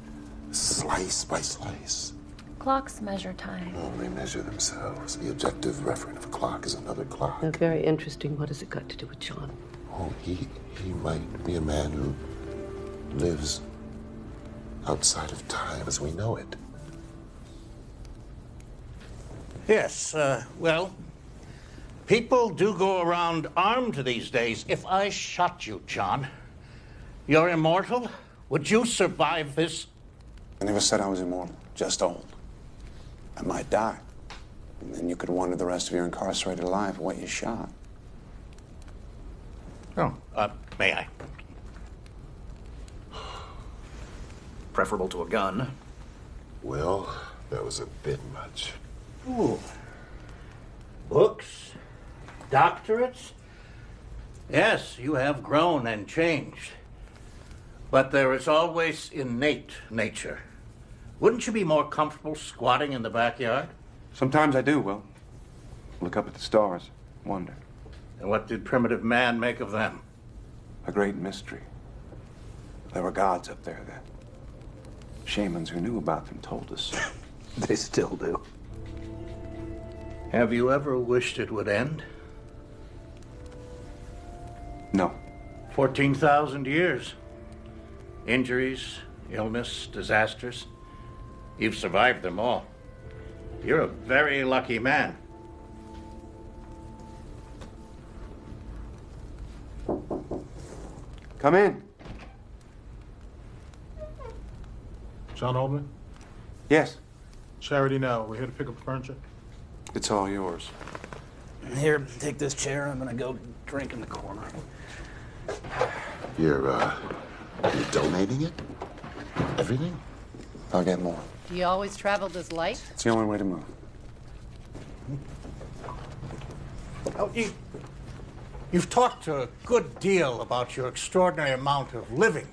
A: slice by slice.
G: Clocks measure time.
A: Oh, they measure themselves. The objective referent of a clock is another clock.
E: Very interesting. What has it got to do with John?
A: Oh, he might be a man who lives outside of time as we know it.
Q: Yes, well, people do go around armed these days. If I shot you, John, you're immortal? Would you survive this?
B: I never said I was immortal, just old. I might die. And then you could wonder the rest of your incarcerated life what you shot.
Q: Oh, may I?
C: Preferable to a gun.
A: Well, that was a bit much.
Q: Ooh. Books? Doctorates? Yes, you have grown and changed. But there is always innate nature. Wouldn't you be more comfortable squatting in the backyard?
O: Sometimes I do, Will. Look up at the stars, wonder.
Q: And what did primitive man make of them?
O: A great mystery. There were gods up there then. Shamans who knew about them told us.
I: They still do.
Q: Have you ever wished it would end?
O: No.
Q: 14,000 years. Injuries, illness, disasters. You've survived them all. You're a very lucky man.
O: Come in.
R: John Oldman?
O: Yes.
R: Charity now. We're here to pick up the furniture.
O: It's all yours.
I: Here, take this chair. I'm gonna go drink in the corner.
A: You're donating it? Everything?
O: I'll get more.
E: Do you always travel this light?
O: It's the only way to move.
Q: Oh, you've talked a good deal about your extraordinary amount of living.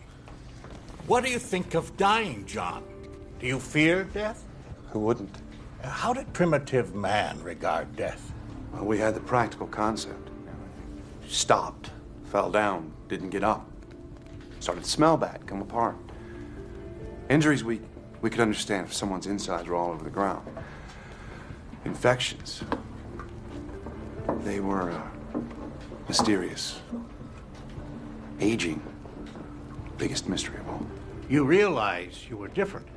Q: What do you think of dying, John? Do you fear death?
O: Who wouldn't?
Q: How did primitive man regard death?
O: Well, we had the practical concept. Stopped, fell down, didn't get up. Started to smell bad, come apart. Injuries we could understand if someone's insides were all over the ground. Infections, they were mysterious. Aging, biggest mystery of all.
Q: You realize you were different.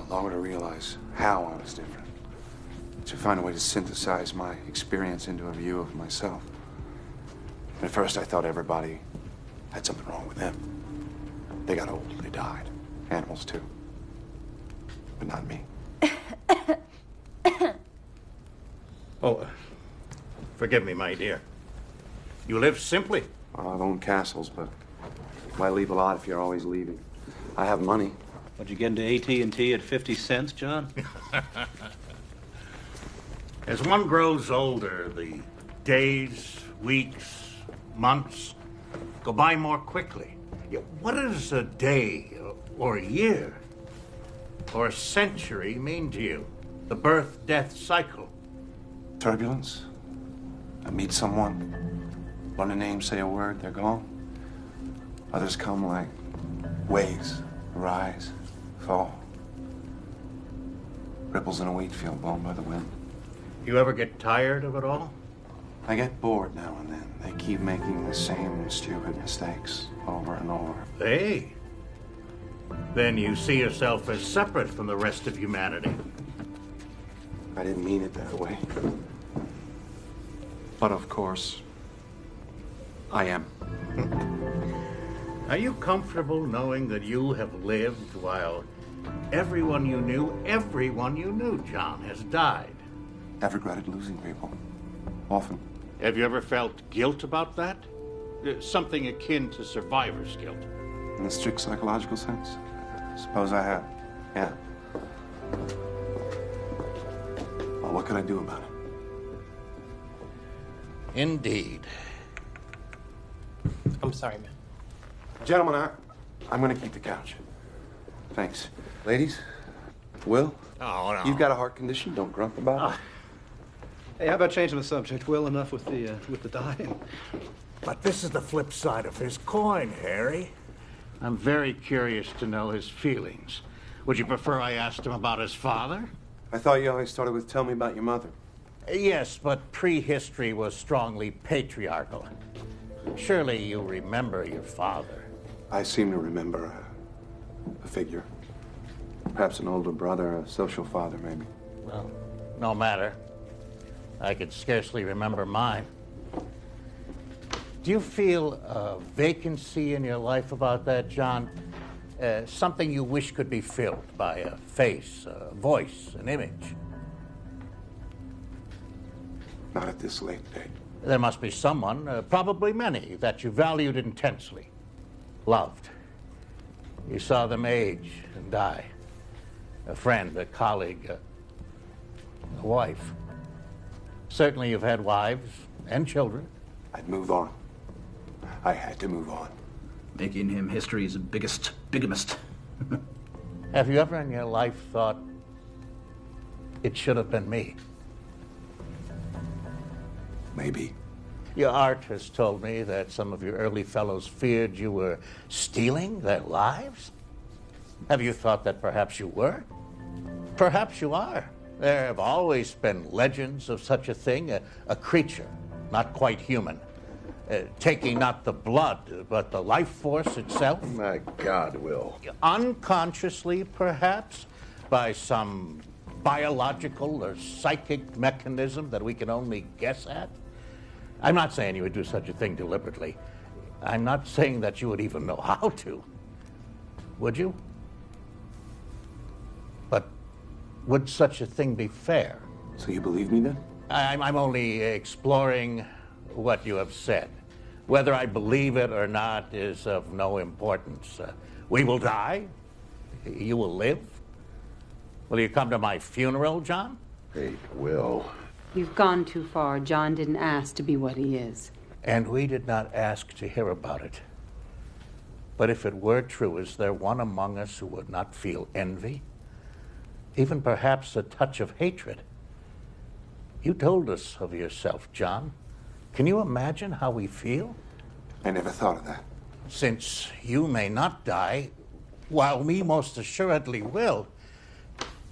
O: Longer to realize how I was different. To find a way to synthesize my experience into a view of myself. At first I thought everybody had something wrong with them. They got old, they died. Animals too. But not me.
Q: Oh, forgive me, my dear. You live simply.
O: Well, I've owned castles, but why leave a lot if you're always leaving? I have money.
P: What'd you get into AT&T at 50 cents, John?
Q: As one grows older, the days, weeks, months go by more quickly. What does a day or a year or a century mean to you? The birth-death cycle.
O: Turbulence. I meet someone, learn a name, say a word, they're gone. Others come like waves, rise, fall. Ripples in a wheat field blown by the wind.
Q: You ever get tired of it all?
O: I get bored now and then. They keep making the same stupid mistakes over and over.
Q: Hey. Then you see yourself as separate from the rest of humanity.
O: I didn't mean it that way. But of course, I am.
Q: Are you comfortable knowing that you have lived while everyone you knew, John, has died?
O: I've regretted losing people. Often.
Q: Have you ever felt guilt about that? Something akin to survivor's guilt.
O: In a strict psychological sense? Suppose I have. Yeah. Well, what could I do about it?
Q: Indeed.
S: I'm sorry, man.
O: Gentlemen, I'm going to keep the couch. Thanks. Ladies, Will?
Q: Oh, no.
O: You've got a heart condition. Don't grump about it.
P: Hey, how about changing the subject? Well enough with the dying.
Q: But this is the flip side of his coin, Harry. I'm very curious to know his feelings. Would you prefer I asked him about his father?
O: I thought you always started with tell me about your mother.
Q: Yes, but prehistory was strongly patriarchal. Surely you remember your father.
O: I seem to remember a figure. Perhaps an older brother, a social father, maybe.
Q: Well, no matter. I could scarcely remember mine. Do you feel a vacancy in your life about that, John? Something you wish could be filled by a face, a voice, an image?
O: Not at this late date.
Q: There must be someone, probably many, that you valued intensely, loved. You saw them age and die. A friend, a colleague, a wife. Certainly you've had wives and children.
O: I'd move on. I had to move on.
P: Making him history's biggest bigamist.
Q: Have you ever in your life thought, it should have been me?
O: Maybe.
Q: Your art has told me that some of your early fellows feared you were stealing their lives. Have you thought that perhaps you were? Perhaps you are. There have always been legends of such a thing, a creature, not quite human, taking not the blood, but the life force itself.
A: My God, Will.
Q: Unconsciously, perhaps, by some biological or psychic mechanism that we can only guess at. I'm not saying you would do such a thing deliberately. I'm not saying that you would even know how to. Would you? But would such a thing be fair?
O: So you believe me then?
Q: I'm only exploring what you have said. Whether I believe it or not is of no importance. We will die. You will live. Will you come to my funeral, John?
A: Hey, Will.
L: You've gone too far. John didn't ask to be what he is.
Q: And we did not ask to hear about it. But if it were true, is there one among us who would not feel envy? Even perhaps a touch of hatred? You told us of yourself, John. Can you imagine how we feel?
O: I never thought of that.
Q: Since you may not die, while we most assuredly will,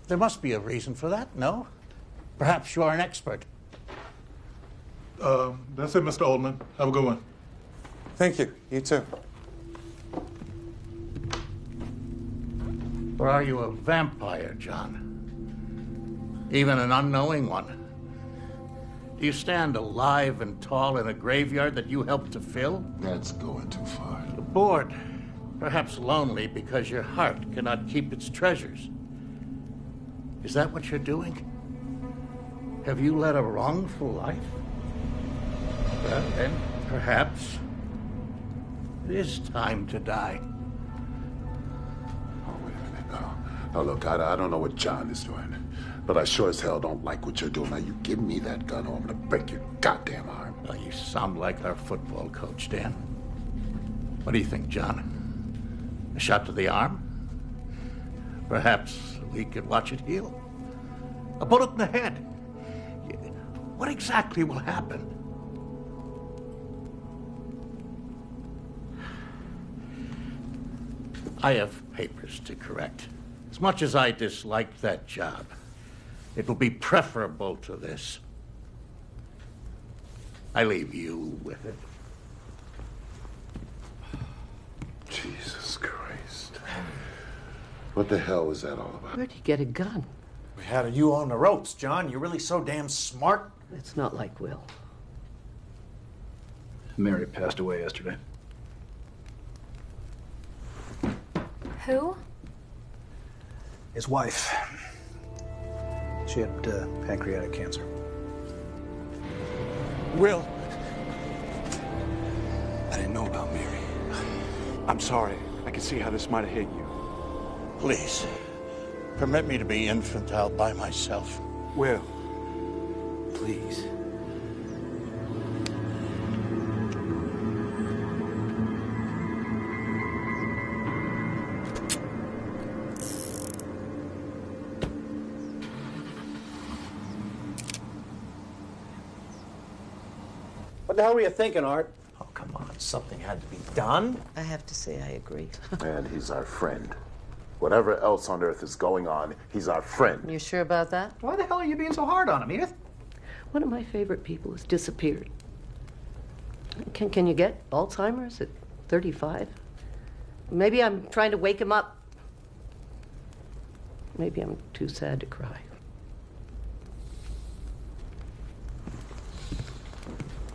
Q: there must be a reason for that, no? Perhaps you are an expert.
R: That's it, Mr. Oldman. Have a good one.
O: Thank you. You too.
Q: Or are you a vampire, John? Even an unknowing one? Do you stand alive and tall in a graveyard that you helped to fill?
A: That's going too far.
Q: Bored, perhaps lonely because your heart cannot keep its treasures. Is that what you're doing? Have you led a wrongful life? Well, then, perhaps it is time to die.
A: Oh, wait a minute. No, look, I don't know what John is doing, but I sure as hell don't like what you're doing. Now, you give me that gun or I'm gonna break your goddamn arm.
Q: Well, you sound like our football coach, Dan. What do you think, John? A shot to the arm? Perhaps we could watch it heal. A bullet in the head. What exactly will happen? I have papers to correct. As much as I dislike that job, it will be preferable to this. I leave you with it.
A: Jesus Christ. What the hell was that all about?
E: Where'd you get a gun?
C: We had you on the ropes, John. You're really so damn smart.
E: It's not like Will.
P: Mary passed away yesterday.
G: Who?
B: His wife. She had pancreatic cancer.
O: Will. I didn't know about Mary. I'm sorry. I can see how this might have hit you.
Q: Please, permit me to be infantile by myself.
O: Will. Please.
P: What the hell were you thinking, Art?
N: Oh, come on. Something had to be done.
E: I have to say I agree.
A: And he's our friend. Whatever else on earth is going on, he's our friend.
E: You sure about that?
P: Why the hell are you being so hard on him, Edith?
E: One of my favorite people has disappeared. Can you get Alzheimer's at 35? Maybe I'm trying to wake him up. Maybe I'm too sad to cry.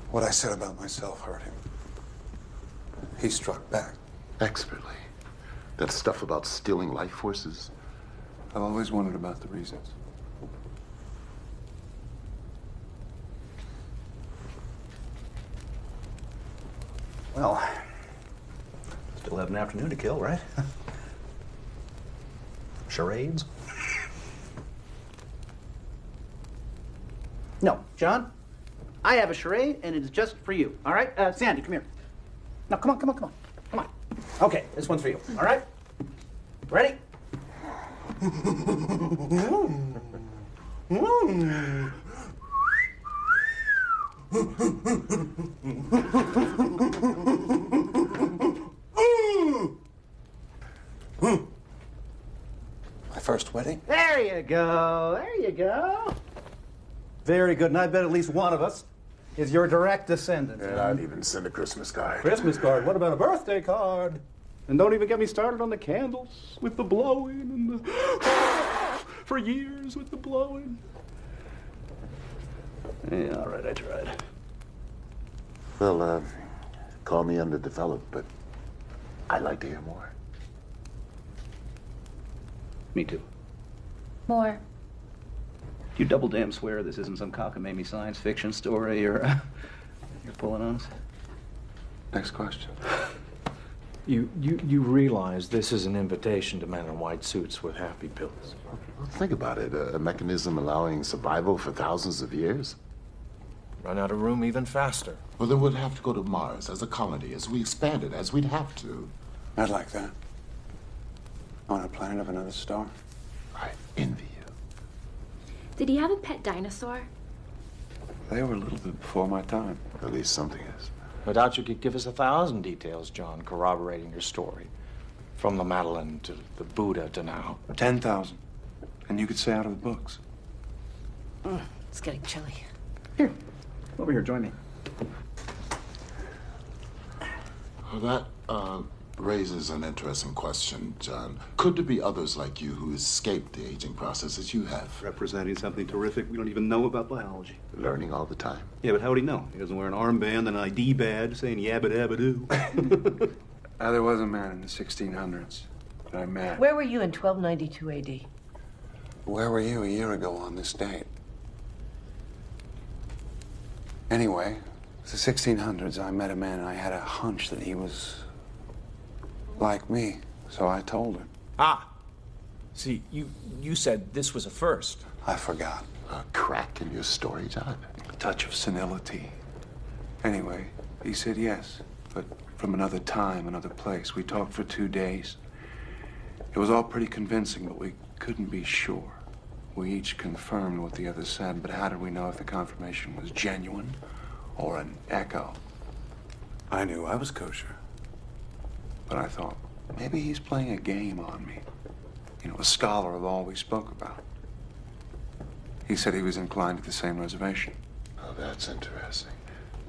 B: What I said about myself hurt him. He struck back.
A: Expertly. That stuff about stealing life forces?
B: I've always wondered about the reasons.
P: Well, still have an afternoon to kill, right? Charades? No, John, I have a charade, and it is just for you, all right? Sandy, come here. No, come on. Okay, this one's for you, all right? Ready?
B: My first wedding?
P: There you go. Very good, and I bet at least one of us is your direct descendant.
A: And I'd even send a Christmas card.
P: Christmas card? What about a birthday card? And don't even get me started on the candles with the blowing and the... for years with the blowing. Yeah, all right, I tried.
A: Well, call me underdeveloped, but I'd like to hear more.
P: Me too.
G: More.
P: You double damn swear this isn't some cockamamie science fiction story you're pulling on us?
O: Next question.
H: You realize this is an invitation to men in white suits with happy pills.
A: Well, think about it. A mechanism allowing survival for thousands of years.
H: Run out of room even faster.
A: Well, then we'd have to go to Mars as a colony, as we expanded, as we'd have to.
B: I'd like that. On a planet of another star.
A: I envy you.
G: Did he have a pet dinosaur?
O: They were a little bit before my time.
A: At least something is.
H: No doubt you could give us 1,000 details, John, corroborating your story. From the Madeleine to the Buddha to now.
O: 10,000. And you could say out of the books.
E: It's getting chilly.
P: Here. Over here, join me.
A: Well, that raises an interesting question, John. Could there be others like you who escaped the aging process as you have?
P: Representing something terrific we don't even know about biology.
A: Learning all the time.
P: Yeah, but how would he know? He doesn't wear an armband and an ID badge saying yabba dabba doo.
O: There was a man in the 1600s that I met.
E: Where were you in 1292 AD?
B: Where were you a year ago on this date? Anyway, the 1600s, I met a man and I had a hunch that he was like me, so I told her.
H: Ah! See, you said this was a first.
B: I forgot.
A: A crack in your story, John?
B: A touch of senility. Anyway, he said yes, but from another time, another place. We talked for 2 days. It was all pretty convincing, but we couldn't be sure. We each confirmed what the other said, but how did we know if the confirmation was genuine or an echo? I knew I was kosher. But I thought, maybe he's playing a game on me. You know, a scholar of all we spoke about. He said he was inclined to the same reservation.
A: Oh, that's interesting.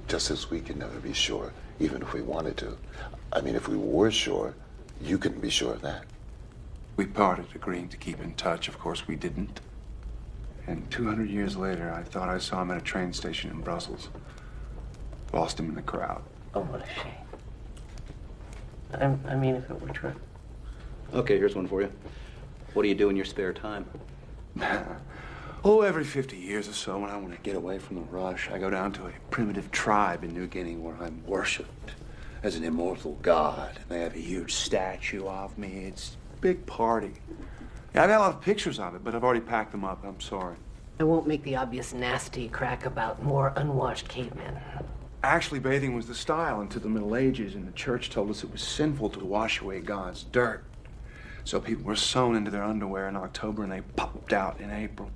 A: Just as we can never be sure, even if we wanted to. I mean, if we were sure, you couldn't be sure of that.
B: We parted, agreeing to keep in touch. Of course, we didn't. And 200 years later, I thought I saw him at a train station in Brussels. Lost him in the crowd.
E: Oh, what a shame. I mean, if it were true.
P: Okay, here's one for you. What do you do in your spare time?
B: Oh, every 50 years or so, when I want to get away from the rush, I go down to a primitive tribe in New Guinea where I'm worshipped as an immortal god. And they have a huge statue of me. It's a big party. Yeah, I've got a lot of pictures of it, but I've already packed them up. I'm sorry.
E: I won't make the obvious nasty crack about more unwashed cavemen.
B: Actually, bathing was the style into the Middle Ages, and the church told us it was sinful to wash away God's dirt. So people were sewn into their underwear in October, and they popped out in April.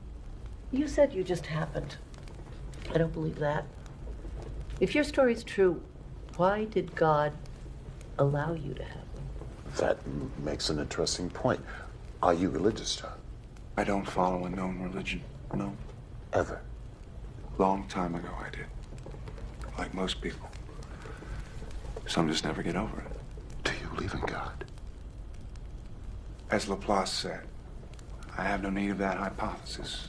E: You said you just happened. I don't believe that. If your story's true, why did God allow you to have them?
A: That makes an interesting point. Are you religious, John?
O: I don't follow a known religion, no.
A: Ever?
O: Long time ago I did. Like most people. Some just never get over it.
A: Do you believe in God?
O: As Laplace said, I have no need of that hypothesis.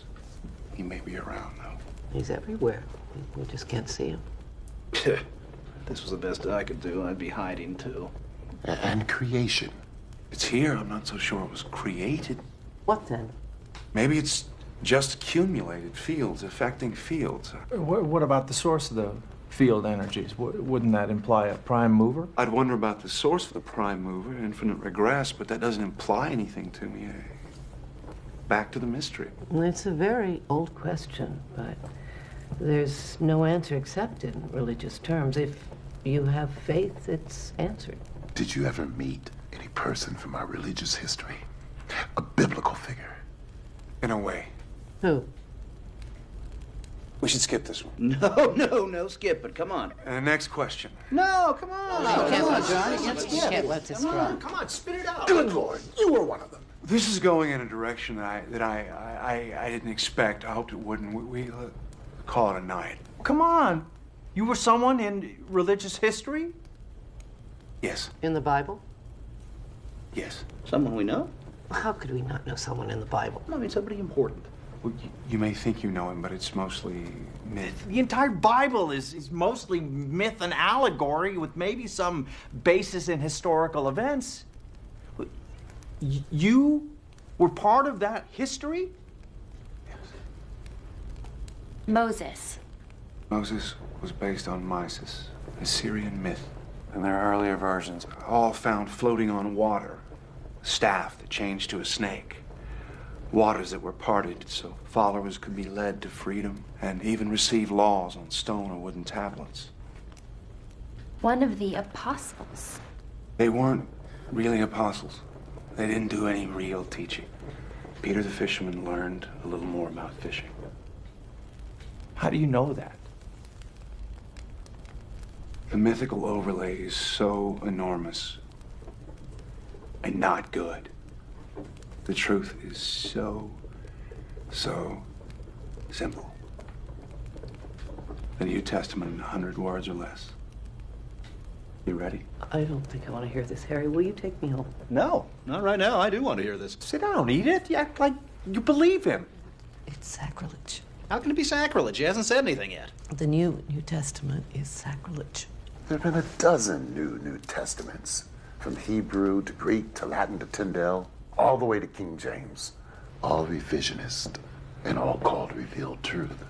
O: He may be around, though.
E: He's everywhere. We just can't see him.
I: This was the best I could do. I'd be hiding, too.
A: And creation.
O: It's here. I'm not so sure it was created.
E: What then?
O: Maybe it's just accumulated fields affecting fields.
H: What about the source of the field energies? Wouldn't that imply a prime mover?
O: I'd wonder about the source of the prime mover, infinite regress, but that doesn't imply anything to me. Back to the mystery.
E: Well, it's a very old question, but there's no answer except in religious terms. If you have faith, it's answered.
A: Did you ever meet any person from our religious history? A biblical figure?
O: In a way.
E: Who?
O: We should skip this one.
I: No, skip it. Come on.
O: Next question.
I: No, come on.
E: No,
I: come on, John. You can't skip.
E: You can't let this run.
I: Come on, spit it out.
A: Good Lord, you were one of them.
O: This is going in a direction that I didn't expect. I hoped it wouldn't. We call it a night.
N: Come on. You were someone in religious history?
O: Yes.
E: In the Bible?
O: Yes.
I: Someone we know?
E: How could we not know someone in the Bible?
I: I mean, somebody important.
O: Well, you may think you know him, but it's mostly myth.
N: The entire Bible is mostly myth and allegory with maybe some basis in historical events. You were part of that history?
G: Moses.
O: Moses was based on Mysis, a Syrian myth. And there are earlier versions, all found floating on water. A staff that changed to a snake. Waters that were parted so followers could be led to freedom and even receive laws on stone or wooden tablets.
G: One of the apostles.
O: They weren't really apostles. They didn't do any real teaching. Peter the fisherman learned a little more about fishing.
N: How do you know that?
O: The mythical overlay is so enormous and not good. The truth is so simple. The New Testament in 100 words or less. You ready?
E: I don't think I want to hear this, Harry. Will you take me home?
P: No, not right now. I do want to hear this.
N: Sit down, Edith. You act like you believe him.
E: It's sacrilege.
P: How can it be sacrilege? He hasn't said anything yet.
E: The New Testament is sacrilege.
A: There have been a dozen New Testaments. From Hebrew to Greek to Latin to Tyndale, all the way to King James. All revisionist and all called revealed truth.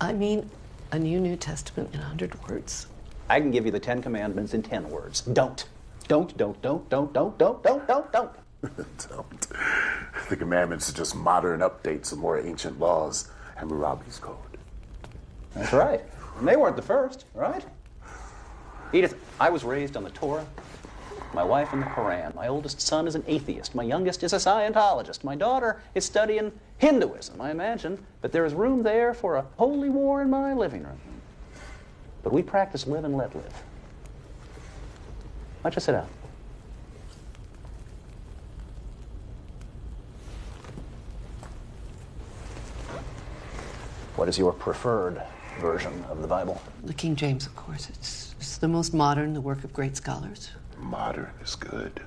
E: I mean, a New Testament in 100 words.
I: I can give you the 10 Commandments in 10 words. Don't. Don't.
A: Don't. The commandments are just modern updates of more ancient laws. Hammurabi's code.
I: That's right. And they weren't the first, right? Edith, I was raised on the Torah, my wife in the Quran. My oldest son is an atheist. My youngest is a Scientologist. My daughter is studying Hinduism. I imagine that there is room there for a holy war in my living room. But we practice live and let live. Why don't you sit down? What is your preferred version of the Bible?
E: The King James, of course. It's the most modern, the work of great scholars.
A: Modern is good.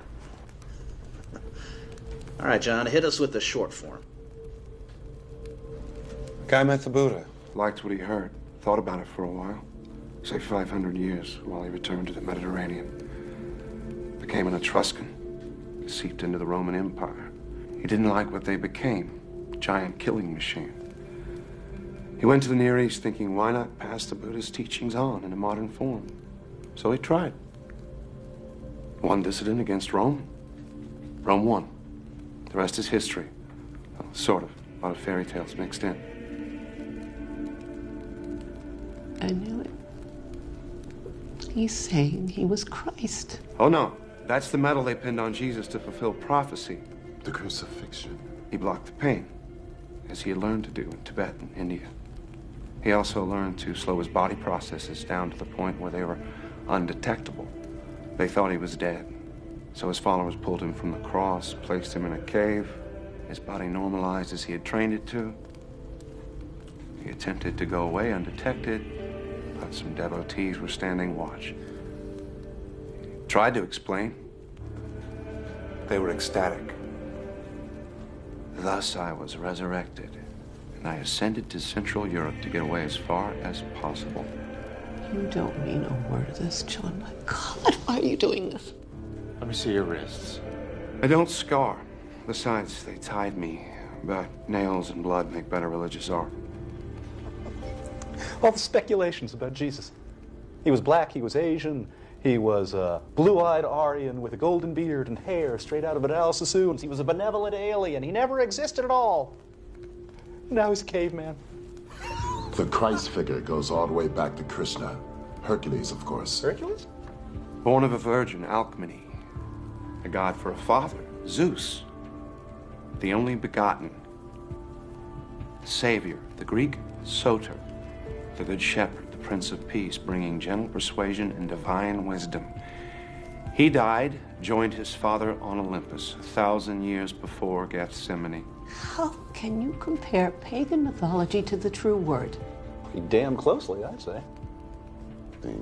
P: All right, John, hit us with the short form.
O: Guy met the Buddha, liked what he heard, thought about it for a while. Say 500 years while he returned to the Mediterranean. Became an Etruscan, seeped into the Roman Empire. He didn't like what they became, a giant killing machine. He went to the Near East thinking, why not pass the Buddha's teachings on in a modern form? So he tried. One dissident against Rome. Rome won. The rest is history. Well, sort of. A lot of fairy tales mixed in.
E: I knew it. He's saying he was Christ.
O: Oh, no. That's the medal they pinned on Jesus to fulfill prophecy.
A: The crucifixion.
O: He blocked the pain, as he had learned to do in Tibet and India. He also learned to slow his body processes down to the point where they were undetectable. They thought he was dead. So his followers pulled him from the cross, placed him in a cave. His body normalized as he had trained it to. He attempted to go away undetected, but some devotees were standing watch. He tried to explain. They were ecstatic. Thus I was resurrected, and I ascended to Central Europe to get away as far as possible.
E: You don't mean a word of this, John. My God, why are you doing this?
O: Let me see your wrists. I don't scar. Besides, they tied me, but nails and blood make better religious art.
M: All the speculations about Jesus. He was black, he was Asian, he was a blue-eyed Aryan with a golden beard and hair straight out of an Alice Sassoon's. He was a benevolent alien. He never existed at all. Now he's a caveman.
A: The Christ figure goes all the way back to Krishna. Hercules, of course.
M: Hercules?
O: Born of a virgin, Alcmene. A god for a father, Zeus. The only begotten. Savior, the Greek Soter. The good shepherd, the Prince of Peace, bringing gentle persuasion and divine wisdom. He died, joined his father on Olympus 1,000 years before Gethsemane.
E: How can you compare pagan mythology to the true word?
M: Pretty damn closely, I'd say.
A: The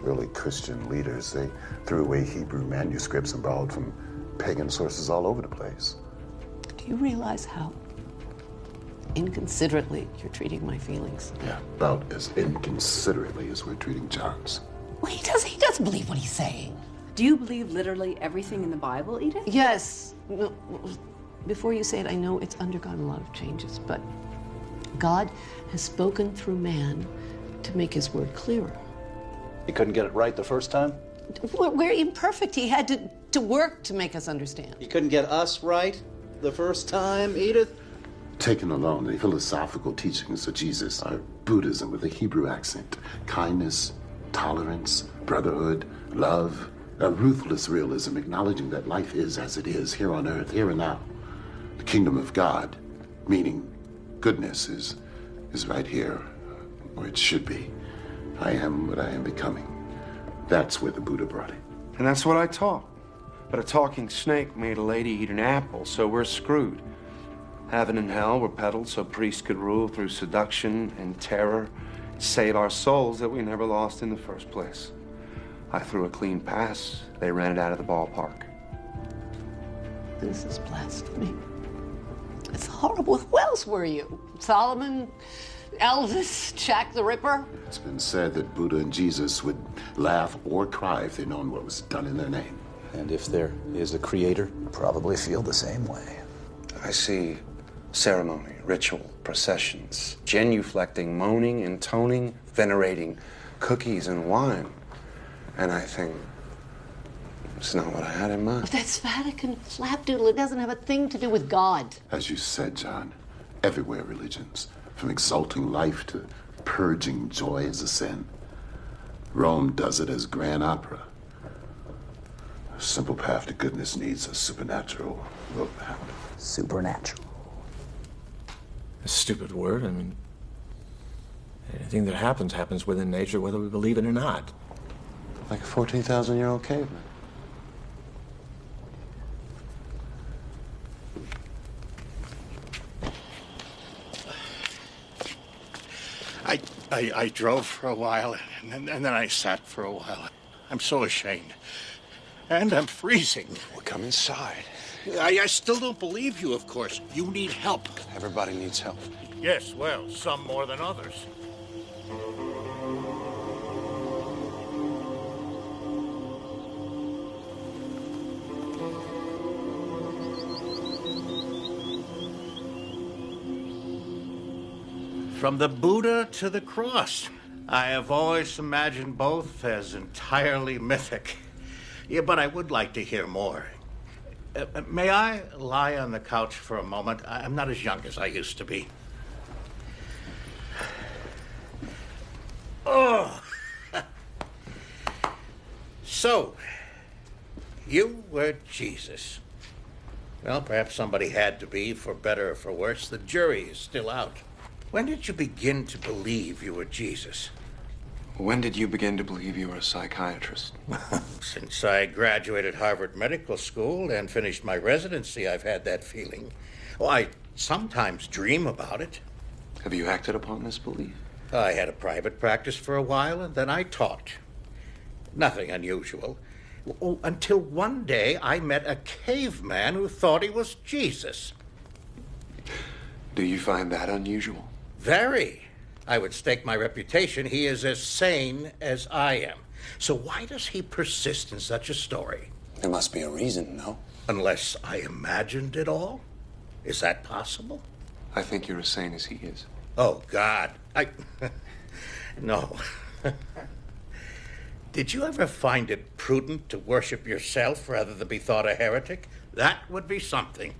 A: early Christian leaders, they threw away Hebrew manuscripts and borrowed from pagan sources all over the place.
E: Do you realize how inconsiderately you're treating my feelings?
A: Yeah, about as inconsiderately as we're treating John's.
E: Well, he doesn't believe what he's saying.
L: Do you believe literally everything in the Bible, Edith?
E: Yes. No, before you say it, I know it's undergone a lot of changes, but God has spoken through man to make his word clearer.
M: He couldn't get it right the first time?
E: We're imperfect. He had to work to make us understand.
P: He couldn't get us right the first time, Edith?
A: Taken alone, the philosophical teachings of Jesus are Buddhism with a Hebrew accent. Kindness, tolerance, brotherhood, love, a ruthless realism, acknowledging that life is as it is, here on earth, here and now. The kingdom of God, meaning goodness, is right here, where it should be. I am what I am becoming. That's where the Buddha brought it.
O: And that's what I taught. But a talking snake made a lady eat an apple, so we're screwed. Heaven and hell were peddled so priests could rule through seduction and terror, save our souls that we never lost in the first place. I threw a clean pass. They ran it out of the ballpark.
E: This is blasphemy. It's horrible. Who else were you? Solomon? Elvis? Jack the Ripper?
A: It's been said that Buddha and Jesus would laugh or cry if they'd known what was done in their name.
I: And if there is a creator, probably feel the same way.
O: I see ceremony, ritual, processions, genuflecting, moaning, intoning, venerating cookies and wine. And I think it's not what I had in mind.
E: That's Vatican flapdoodle. It doesn't have a thing to do with God.
A: As you said, John, everywhere religions, from exalting life to purging joy as a sin. Rome does it as grand opera. A simple path to goodness needs a supernatural roadmap.
I: Supernatural.
H: A stupid word. I mean, anything that happens within nature, whether we believe it or not.
O: Like a 14,000-year-old caveman.
Q: I drove for a while, and then I sat for a while. I'm so ashamed. And I'm freezing.
O: Well, come inside.
Q: I still don't believe you, of course. You need help.
O: Everybody needs help.
Q: Yes, well, some more than others. From the Buddha to the cross. I have always imagined both as entirely mythic. Yeah, but I would like to hear more. May I lie on the couch for a moment? I'm not as young as I used to be. Oh! So, you were Jesus. Well, perhaps somebody had to be, for better or for worse. The jury is still out. When did you begin to believe you were Jesus?
O: When did you begin to believe you were a psychiatrist?
Q: Since I graduated Harvard Medical School and finished my residency, I've had that feeling. Oh, I sometimes dream about it.
O: Have you acted upon this belief?
Q: I had a private practice for a while, and then I taught. Nothing unusual. Oh, until one day I met a caveman who thought he was Jesus.
O: Do you find that unusual?
Q: Very. I would stake my reputation he is as sane as I am. So why does he persist in such a story?
O: There must be a reason, no?
Q: Unless I imagined it all? Is that possible?
O: I think you're as sane as he is.
Q: Oh, God. No. Did you ever find it prudent to worship yourself rather than be thought a heretic? That would be something.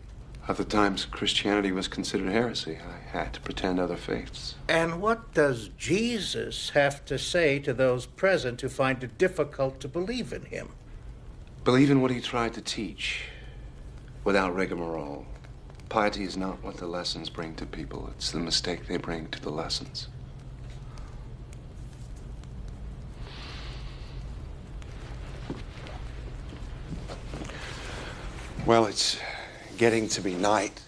O: At the times Christianity was considered heresy, I had to pretend other faiths.
Q: And what does Jesus have to say to those present who find it difficult to believe in him?
O: Believe in what he tried to teach, without rigmarole. Piety is not what the lessons bring to people, it's the mistake they bring to the lessons. Well, it's getting to be night.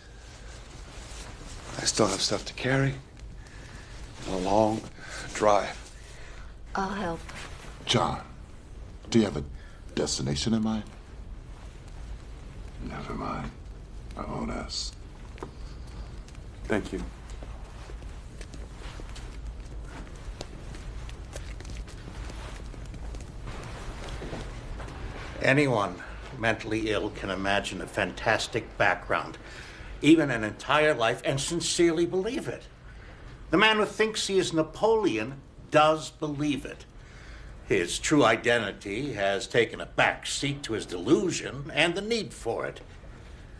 O: I still have stuff to carry. A long drive.
E: I'll help.
A: John, do you have a destination in mind? Never mind. I won't ask.
B: Thank you.
Q: Anyone mentally ill can imagine a fantastic background, even an entire life, and sincerely believe it. The man who thinks he is Napoleon does believe it. His true identity has taken a back seat to his delusion and the need for it.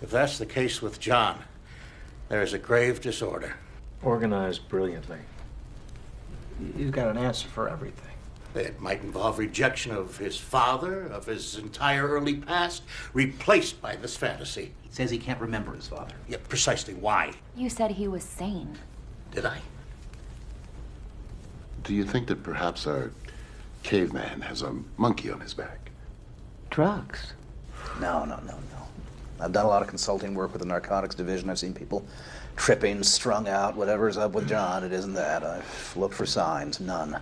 Q: If that's the case with John, there is a grave disorder.
H: Organized brilliantly. You've got an answer for everything.
Q: It might involve rejection of his father, of his entire early past, replaced by this fantasy.
P: He says he can't remember his father.
Q: Yeah, precisely why.
G: You said he was sane.
Q: Did I?
A: Do you think that perhaps our caveman has a monkey on his back?
E: Drugs?
I: No. I've done a lot of consulting work with the narcotics division. I've seen people tripping, strung out, whatever's up with John. It isn't that. I've looked for signs. None.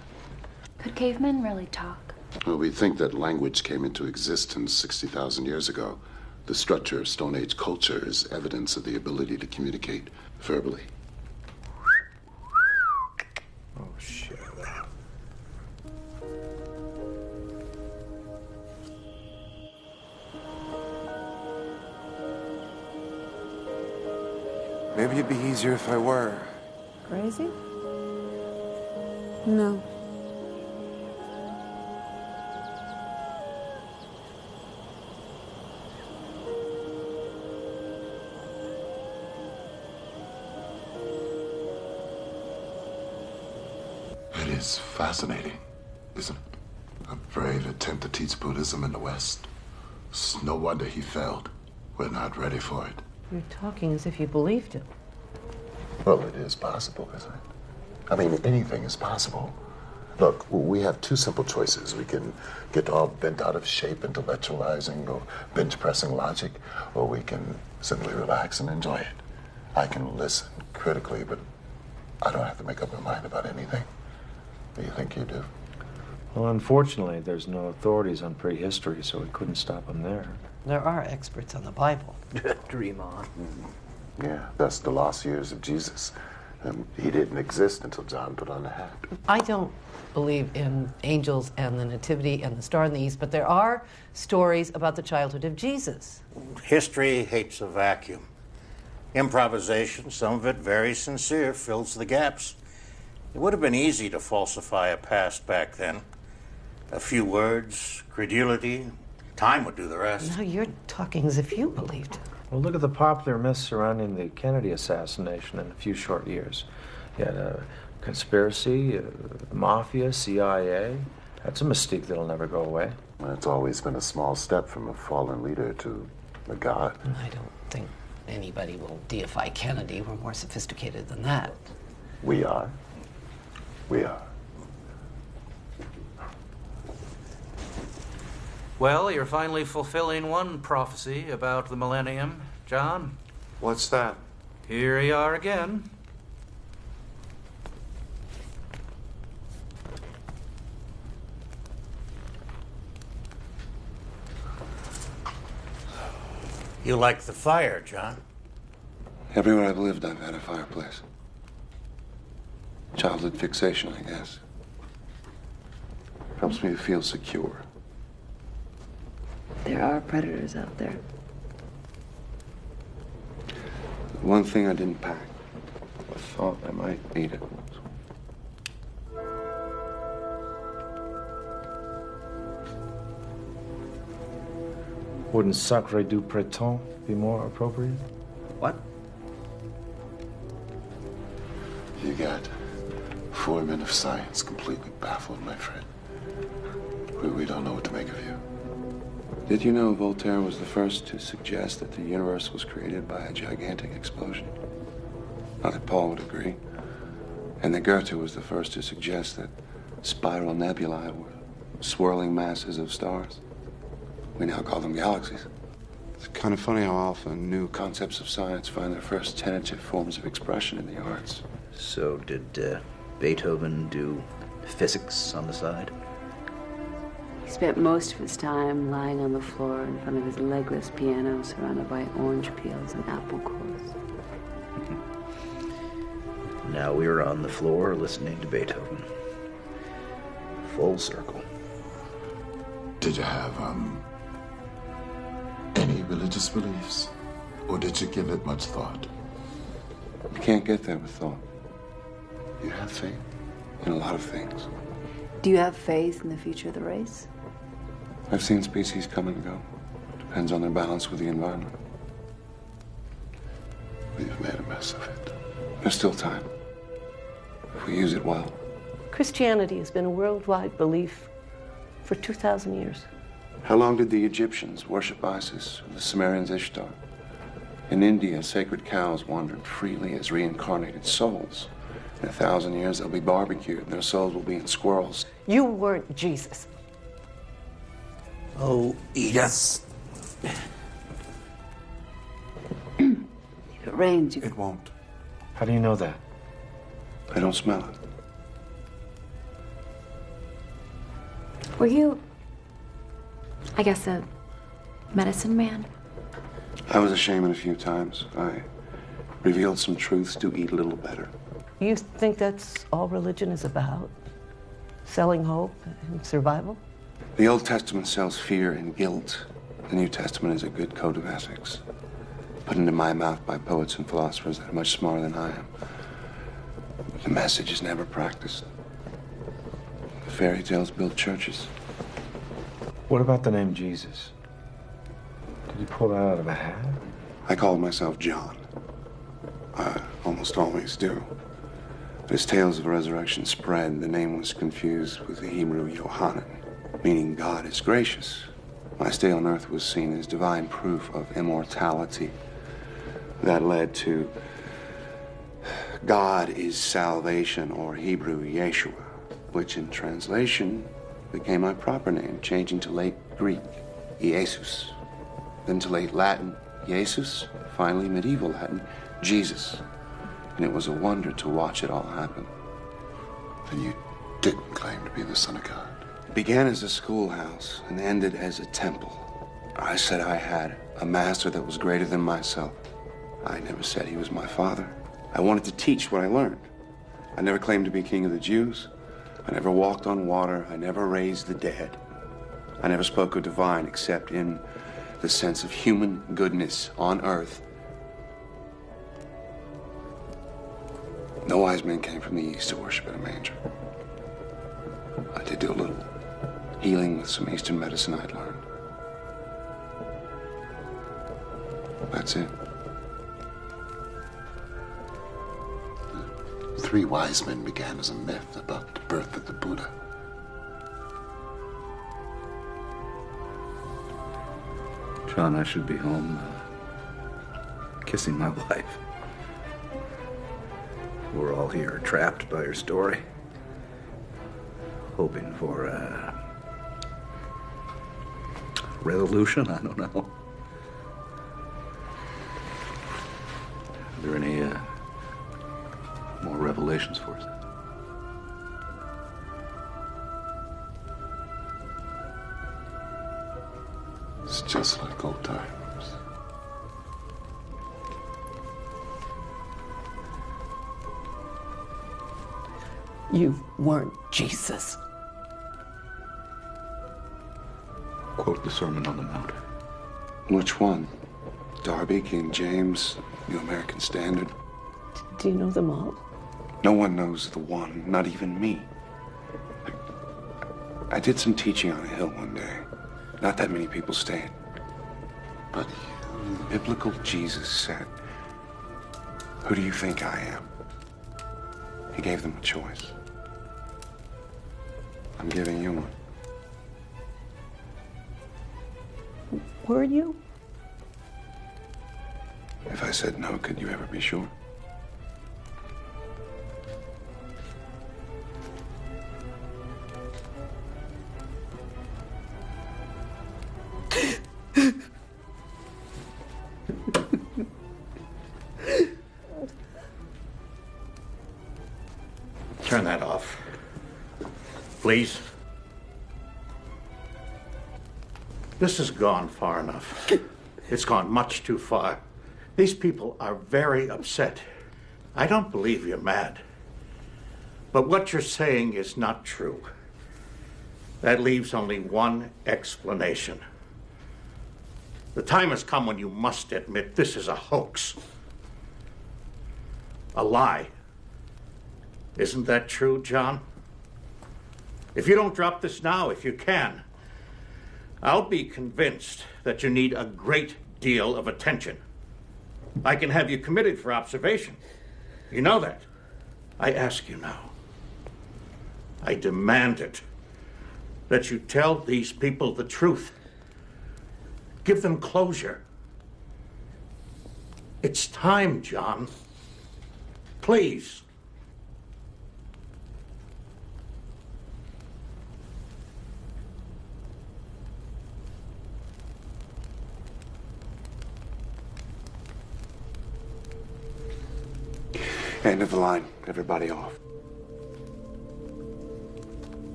G: Could cavemen really talk?
A: Well, we think that language came into existence 60,000 years ago. The structure of Stone Age culture is evidence of the ability to communicate verbally.
H: Oh, shit.
O: Maybe it'd be easier if I were.
L: Crazy? No.
A: It is fascinating, isn't it? A brave attempt to teach Buddhism in the West. It's no wonder he failed. We're not ready for it.
E: You're talking as if you believed him.
A: Well, it is possible, isn't it? I mean, anything is possible. Look, we have two simple choices. We can get all bent out of shape intellectualizing or bench pressing logic, or we can simply relax and enjoy it. I can listen critically, but I don't have to make up my mind about anything. Do you think you do?
H: Well, unfortunately, there's no authorities on prehistory, so we couldn't stop them there.
E: There are experts on the Bible.
I: Dream on.
A: Yeah, that's the lost years of Jesus. He didn't exist until John put on the hat.
E: I don't believe in angels and the nativity and the star in the east, but there are stories about the childhood of Jesus.
Q: History hates a vacuum. Improvisation, some of it very sincere, fills the gaps. It would have been easy to falsify a past back then. A few words, credulity, time would do the rest.
E: Now you're talking as if you believed it.
H: Well, look at the popular myths surrounding the Kennedy assassination in a few short years. You had a conspiracy, mafia, CIA. That's a mystique that'll never go away.
A: Well, it's always been a small step from a fallen leader to a god.
E: I don't think anybody will deify Kennedy. We're more sophisticated than that.
A: We are. We are.
C: Well, you're finally fulfilling one prophecy about the millennium, John.
O: What's that?
C: Here you are again.
Q: You like the fire, John?
O: Everywhere I've lived, I've had a fireplace. Childhood fixation, I guess. Helps me to feel secure.
L: There are predators out there.
O: One thing I didn't pack. I thought I might need it.
H: Wouldn't Sacre du Printemps be more appropriate?
P: What?
A: You got 4 men of science completely baffled, my friend. We don't know what to make of you.
O: Did you know Voltaire was the first to suggest that the universe was created by a gigantic explosion? Not that Paul would agree. And that Goethe was the first to suggest that spiral nebulae were swirling masses of stars. We now call them galaxies. It's kind of funny how often new concepts of science find their first tentative forms of expression in the arts.
P: So did Beethoven do physics on the side?
L: He spent most of his time lying on the floor in front of his legless piano surrounded by orange peels and apple cores.
P: Now we're on the floor listening to Beethoven. Full circle.
A: Did you have, any religious beliefs? Or did you give it much thought?
O: You can't get there with thought.
A: You have faith?
O: In a lot of things.
L: Do you have faith in the future of the race?
O: I've seen species come and go. Depends on their balance with the environment.
A: We've made a mess of it.
O: There's still time. If we use it well.
E: Christianity has been a worldwide belief for 2,000 years.
O: How long did the Egyptians worship Isis, or the Sumerians Ishtar? In India, sacred cows wandered freely as reincarnated souls. In 1,000 years, they'll be barbecued, and their souls will be in squirrels.
E: You weren't Jesus.
P: Oh, Edith.
L: If it rains, you...
O: It won't.
H: How do you know that?
O: I don't smell it.
G: Were you, I guess, a medicine man?
O: I was a shaman a few times. I revealed some truths to eat a little better.
E: You think that's all religion is about? Selling hope and survival?
O: The Old Testament sells fear and guilt. The New Testament is a good code of ethics, put into my mouth by poets and philosophers that are much smarter than I am. The message is never practiced. The fairy tales build churches.
H: What about the name Jesus? Did you pull that out of a hat?
O: I called myself John. I almost always do. But as tales of resurrection spread, the name was confused with the Hebrew Yohanan, meaning God is gracious. My stay on earth was seen as divine proof of immortality. That led to God is salvation, or Hebrew Yeshua, which in translation became my proper name, changing to late Greek, Jesus, then to late Latin, Jesus, finally medieval Latin, Jesus. And it was a wonder to watch it all happen.
A: And you didn't claim to be the Son of God.
O: It began as a schoolhouse and ended as a temple. I said I had a master that was greater than myself. I never said he was my father. I wanted to teach what I learned. I never claimed to be king of the Jews. I never walked on water. I never raised the dead. I never spoke of divine except in the sense of human goodness on earth. No wise men came from the east to worship at a manger. I did do a little healing with some Eastern medicine I'd learned. That's it.
A: 3 wise men began as a myth about the birth of the Buddha.
S: John, I should be home kissing my wife.
I: We're all here trapped by your story, hoping for a resolution. I don't know. Are there any more revelations for us?
A: It's just like old times.
E: You weren't Jesus.
I: Quote the Sermon on the Mount.
O: Which one? Darby, King James, New American Standard?
E: Do you know them all?
O: No one knows the one, not even me. I did some teaching on a hill one day. Not that many people stayed. But biblical Jesus said, "Who do you think I am?" He gave them a choice. I'm giving you one.
E: Were you?
O: If I said no, could you ever be sure?
Q: Turn that off. Please. This has gone far enough. It's gone much too far. These people are very upset. I don't believe you're mad. But what you're saying is not true. That leaves only one explanation. The time has come when you must admit this is a hoax. A lie. Isn't that true, John? If you don't drop this now, if you can, I'll be convinced that you need a great deal of attention. I can have you committed for observation. You know that. I ask you now. I demand it. That you tell these people the truth. Give them closure. It's time, John. Please.
O: End of the line. Everybody off.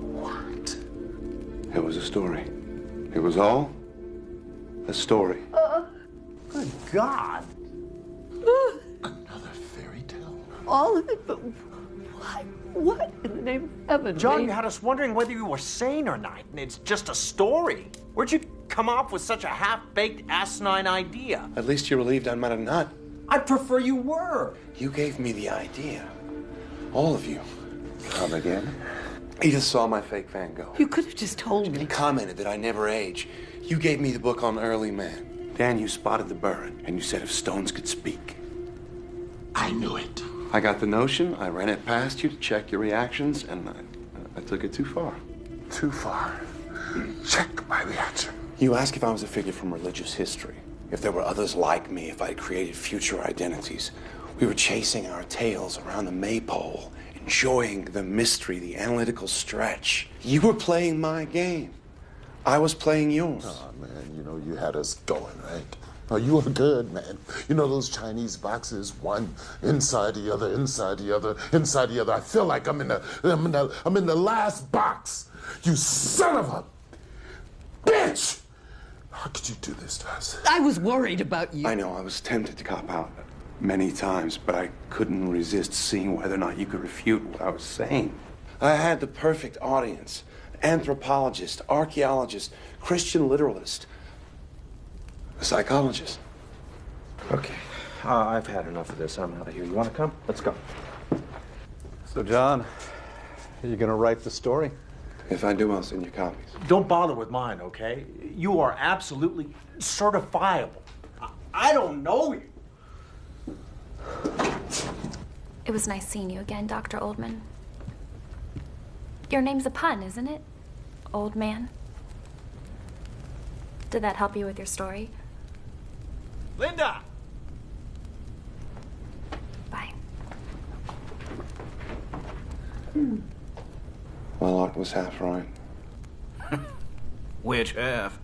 O: What? It was a story. It was all a story.
P: Good God.
A: Another fairy tale?
E: All of it, but what? What in the name of heaven?
T: John,
E: made-
T: you had us wondering whether you were sane or not, and it's just a story. Where'd you come up with such a half-baked, asinine idea?
O: At least you're relieved I'm not a nut.
T: I'd prefer you were.
O: You gave me the idea. All of you. Come again? Edith saw my fake Van Gogh.
E: You could have just told me.
O: And commented that I never age. You gave me the book on early man. Dan, you spotted the bird, and you said if stones could speak.
A: I knew it.
O: I got the notion, I ran it past you to check your reactions, and I took it too far.
A: Too far. Check my reaction.
O: You asked if I was a figure from religious history, if there were others like me, if I'd created future identities. We were chasing our tails around the maypole, enjoying the mystery, the analytical stretch. You were playing my game. I was playing yours.
A: Oh, man, you know, you had us going, right? Oh, you were good, man. You know those Chinese boxes, one inside the other, inside the other, inside the other. I feel like I'm in the last box. You son of a bitch! How could you do this to us?
E: I was worried about you.
O: I know, I was tempted to cop out many times, but I couldn't resist seeing whether or not you could refute what I was saying. I had the perfect audience. Anthropologist, archaeologist, Christian literalist, a psychologist.
K: Okay, I've had enough of this. I'm out of here. You want to come? Let's go.
M: So, John, are you going to write the story?
O: If I do, I'll send you copies.
T: Don't bother with mine, okay? You are absolutely certifiable. I don't know you.
G: It was nice seeing you again, Dr. Oldman. Your name's a pun, isn't it? Old man. Did that help you with your story?
T: Linda!
O: My lot was half right.
C: Which half?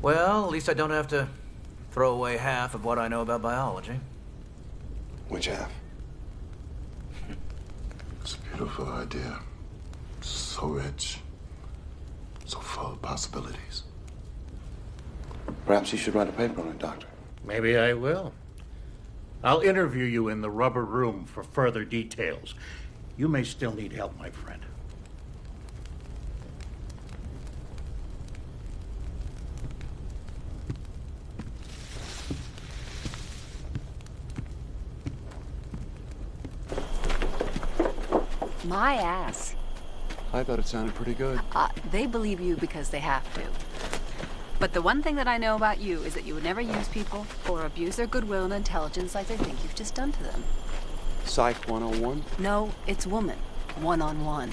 C: Well, at least I don't have to throw away half of what I know about biology.
O: Which half?
A: It's a beautiful idea. So rich. So full of possibilities.
O: Perhaps you should write a paper on it, Doctor.
Q: Maybe I will. I'll interview you in the rubber room for further details. You may still need help, my friend.
J: My ass.
O: I thought it sounded pretty good.
J: They believe you because they have to. But the one thing that I know about you is that you would never use people or abuse their goodwill and intelligence like they think you've just done to them.
O: Psych 101?
J: No, it's woman. One-on-one.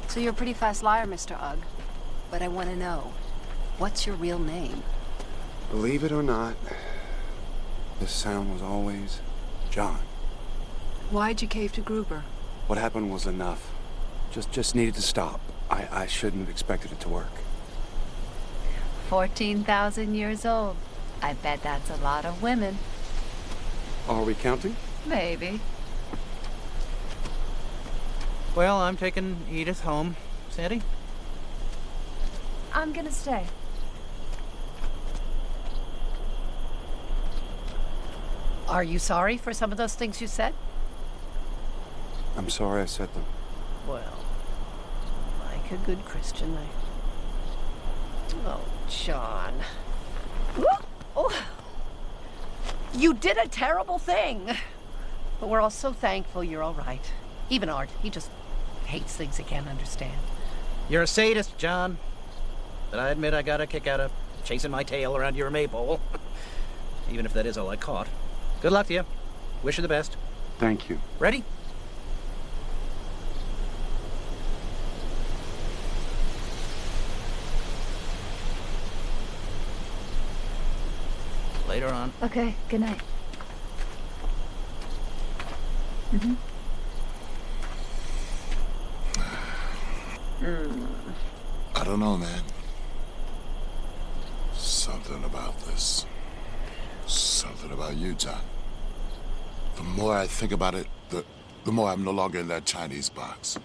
J: So you're a pretty fast liar, Mr. Ugg. But I want to know, what's your real name?
O: Believe it or not, this sound was always John.
J: Why'd you cave to Gruber?
O: What happened was enough. Just needed to stop. I shouldn't have expected it to work.
J: 14,000 years old. I bet that's a lot of women.
O: Are we counting?
J: Maybe.
C: Well, I'm taking Edith home. Sandy?
G: I'm gonna stay.
E: Are you sorry for some of those things you said?
O: I'm sorry I said them.
E: Well, like a good Christian, Oh, John. Oh. You did a terrible thing. But we're all so thankful you're all right. Even Art, he just hates things he can't understand.
C: You're a sadist, John. But I admit I got a kick out of chasing my tail around your maypole. Even if that is all I caught. Good luck to you. Wish you the best.
O: Thank you.
C: Ready? Later on.
G: Okay, good night.
A: I don't know, man. Something about this. Something about you, John. The more I think about it, the more I'm no longer in that Chinese box.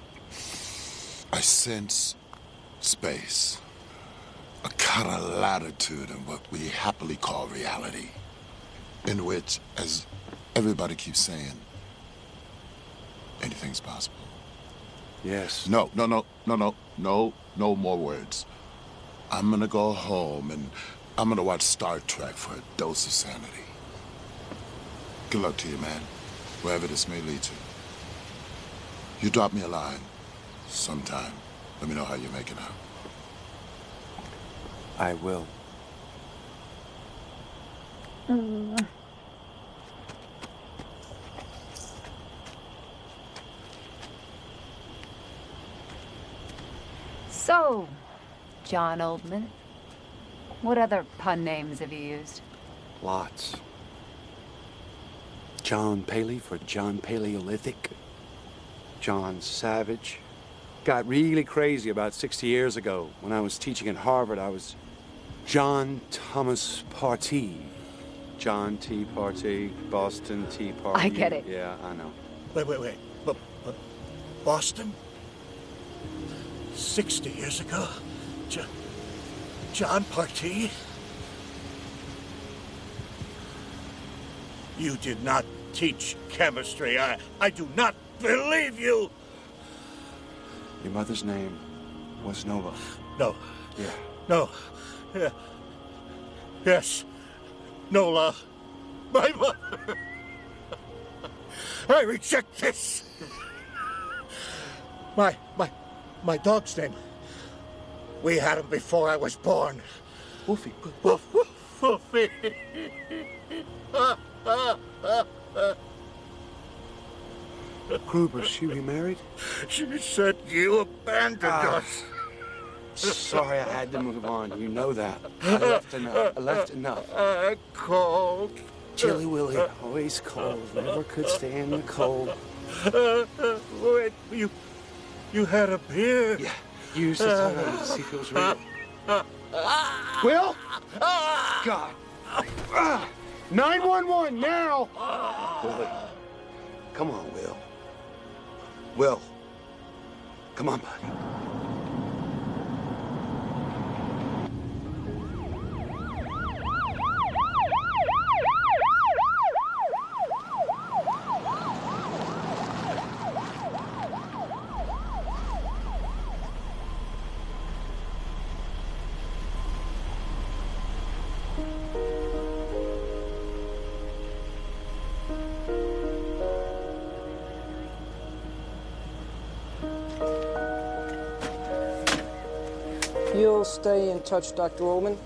A: I sense space. A kind of latitude in what we happily call reality. In which, as everybody keeps saying, anything's possible.
O: Yes.
A: No more words. I'm gonna go home and I'm gonna watch Star Trek for a dose of sanity. Good luck to you, man, wherever this may lead to. You drop me a line sometime. Let me know how you're making out.
O: I will.
J: So, John Oldman, what other pun names have you used?
O: Lots. John Paley for John Paleolithic. John Savage. Got really crazy about 60 years ago. When I was teaching at Harvard, I was John Thomas Partee. John T. Partee, Boston Tea Party.
J: I get it.
O: Yeah, I know.
Q: Wait. But Boston? 60 years ago? John Partee? You did not teach chemistry. I do not believe you!
O: Your mother's name was Nova.
Q: No.
O: Yeah.
Q: No. Yeah. Yes. Nola. My mother. I reject this. My dog's name. We had him before I was born.
O: Wolfie.
Q: Wolfie.
O: Gruber, she remarried?
Q: She said you abandoned us.
O: Sorry, I had to move on. You know that. I left enough.
Q: I called
B: Chilly Willy, always cold, never could stand the cold.
Q: Wait, you had a beer?
B: Yeah, use the tongue to see if it was real. Will? God. 911 now! Willie, come on, Will. Will, come on, buddy.
U: You'll stay in touch, Dr. Oldman, in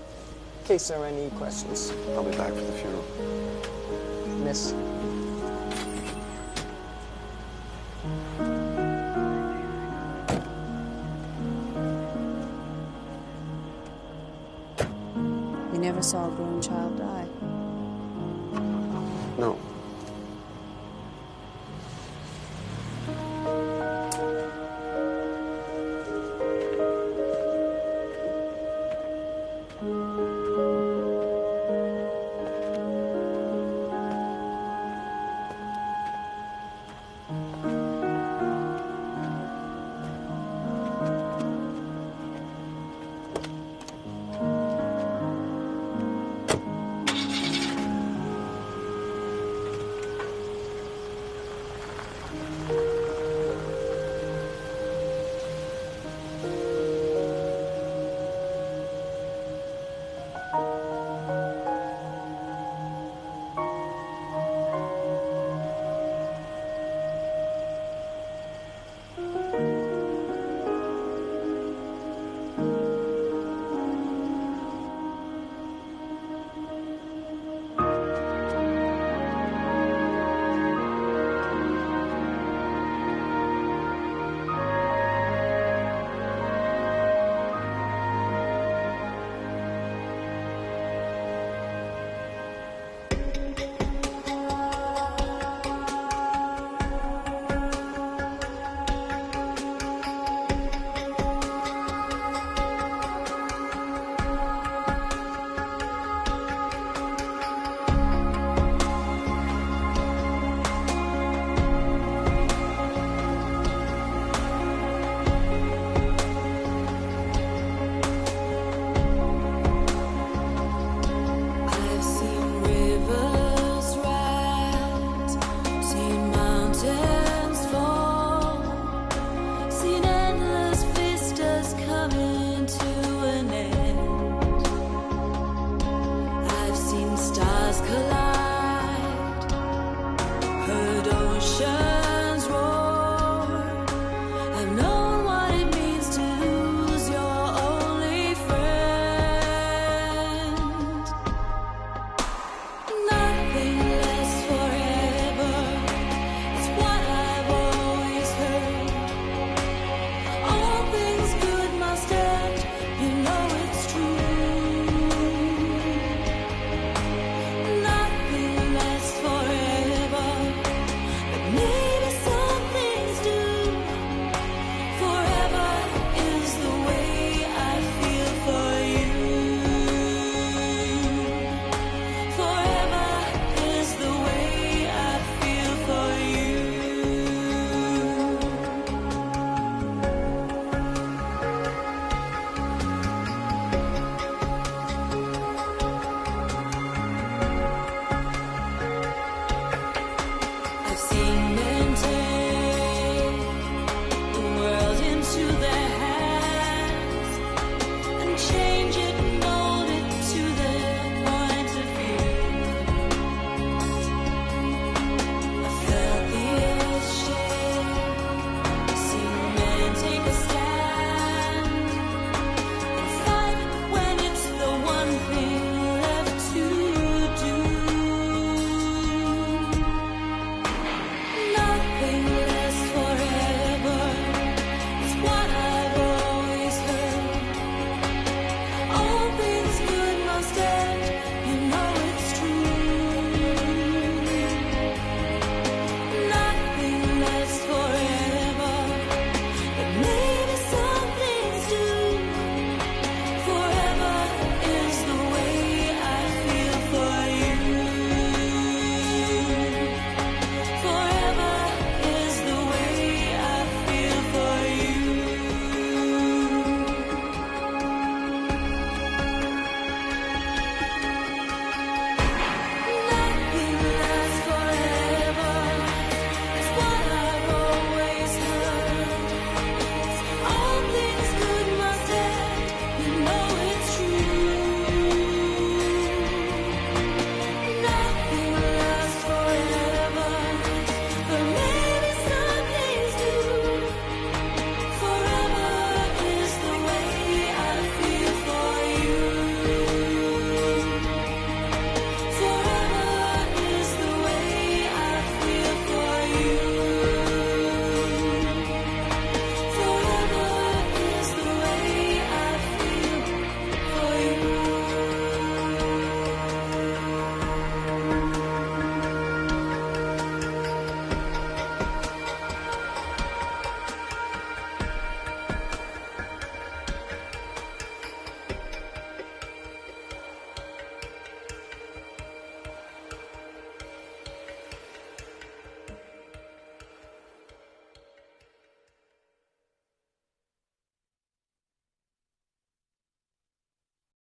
U: case there are any questions.
B: I'll be back for the funeral.
U: Miss.
L: You never saw a grown child die.
B: No.
V: I've seen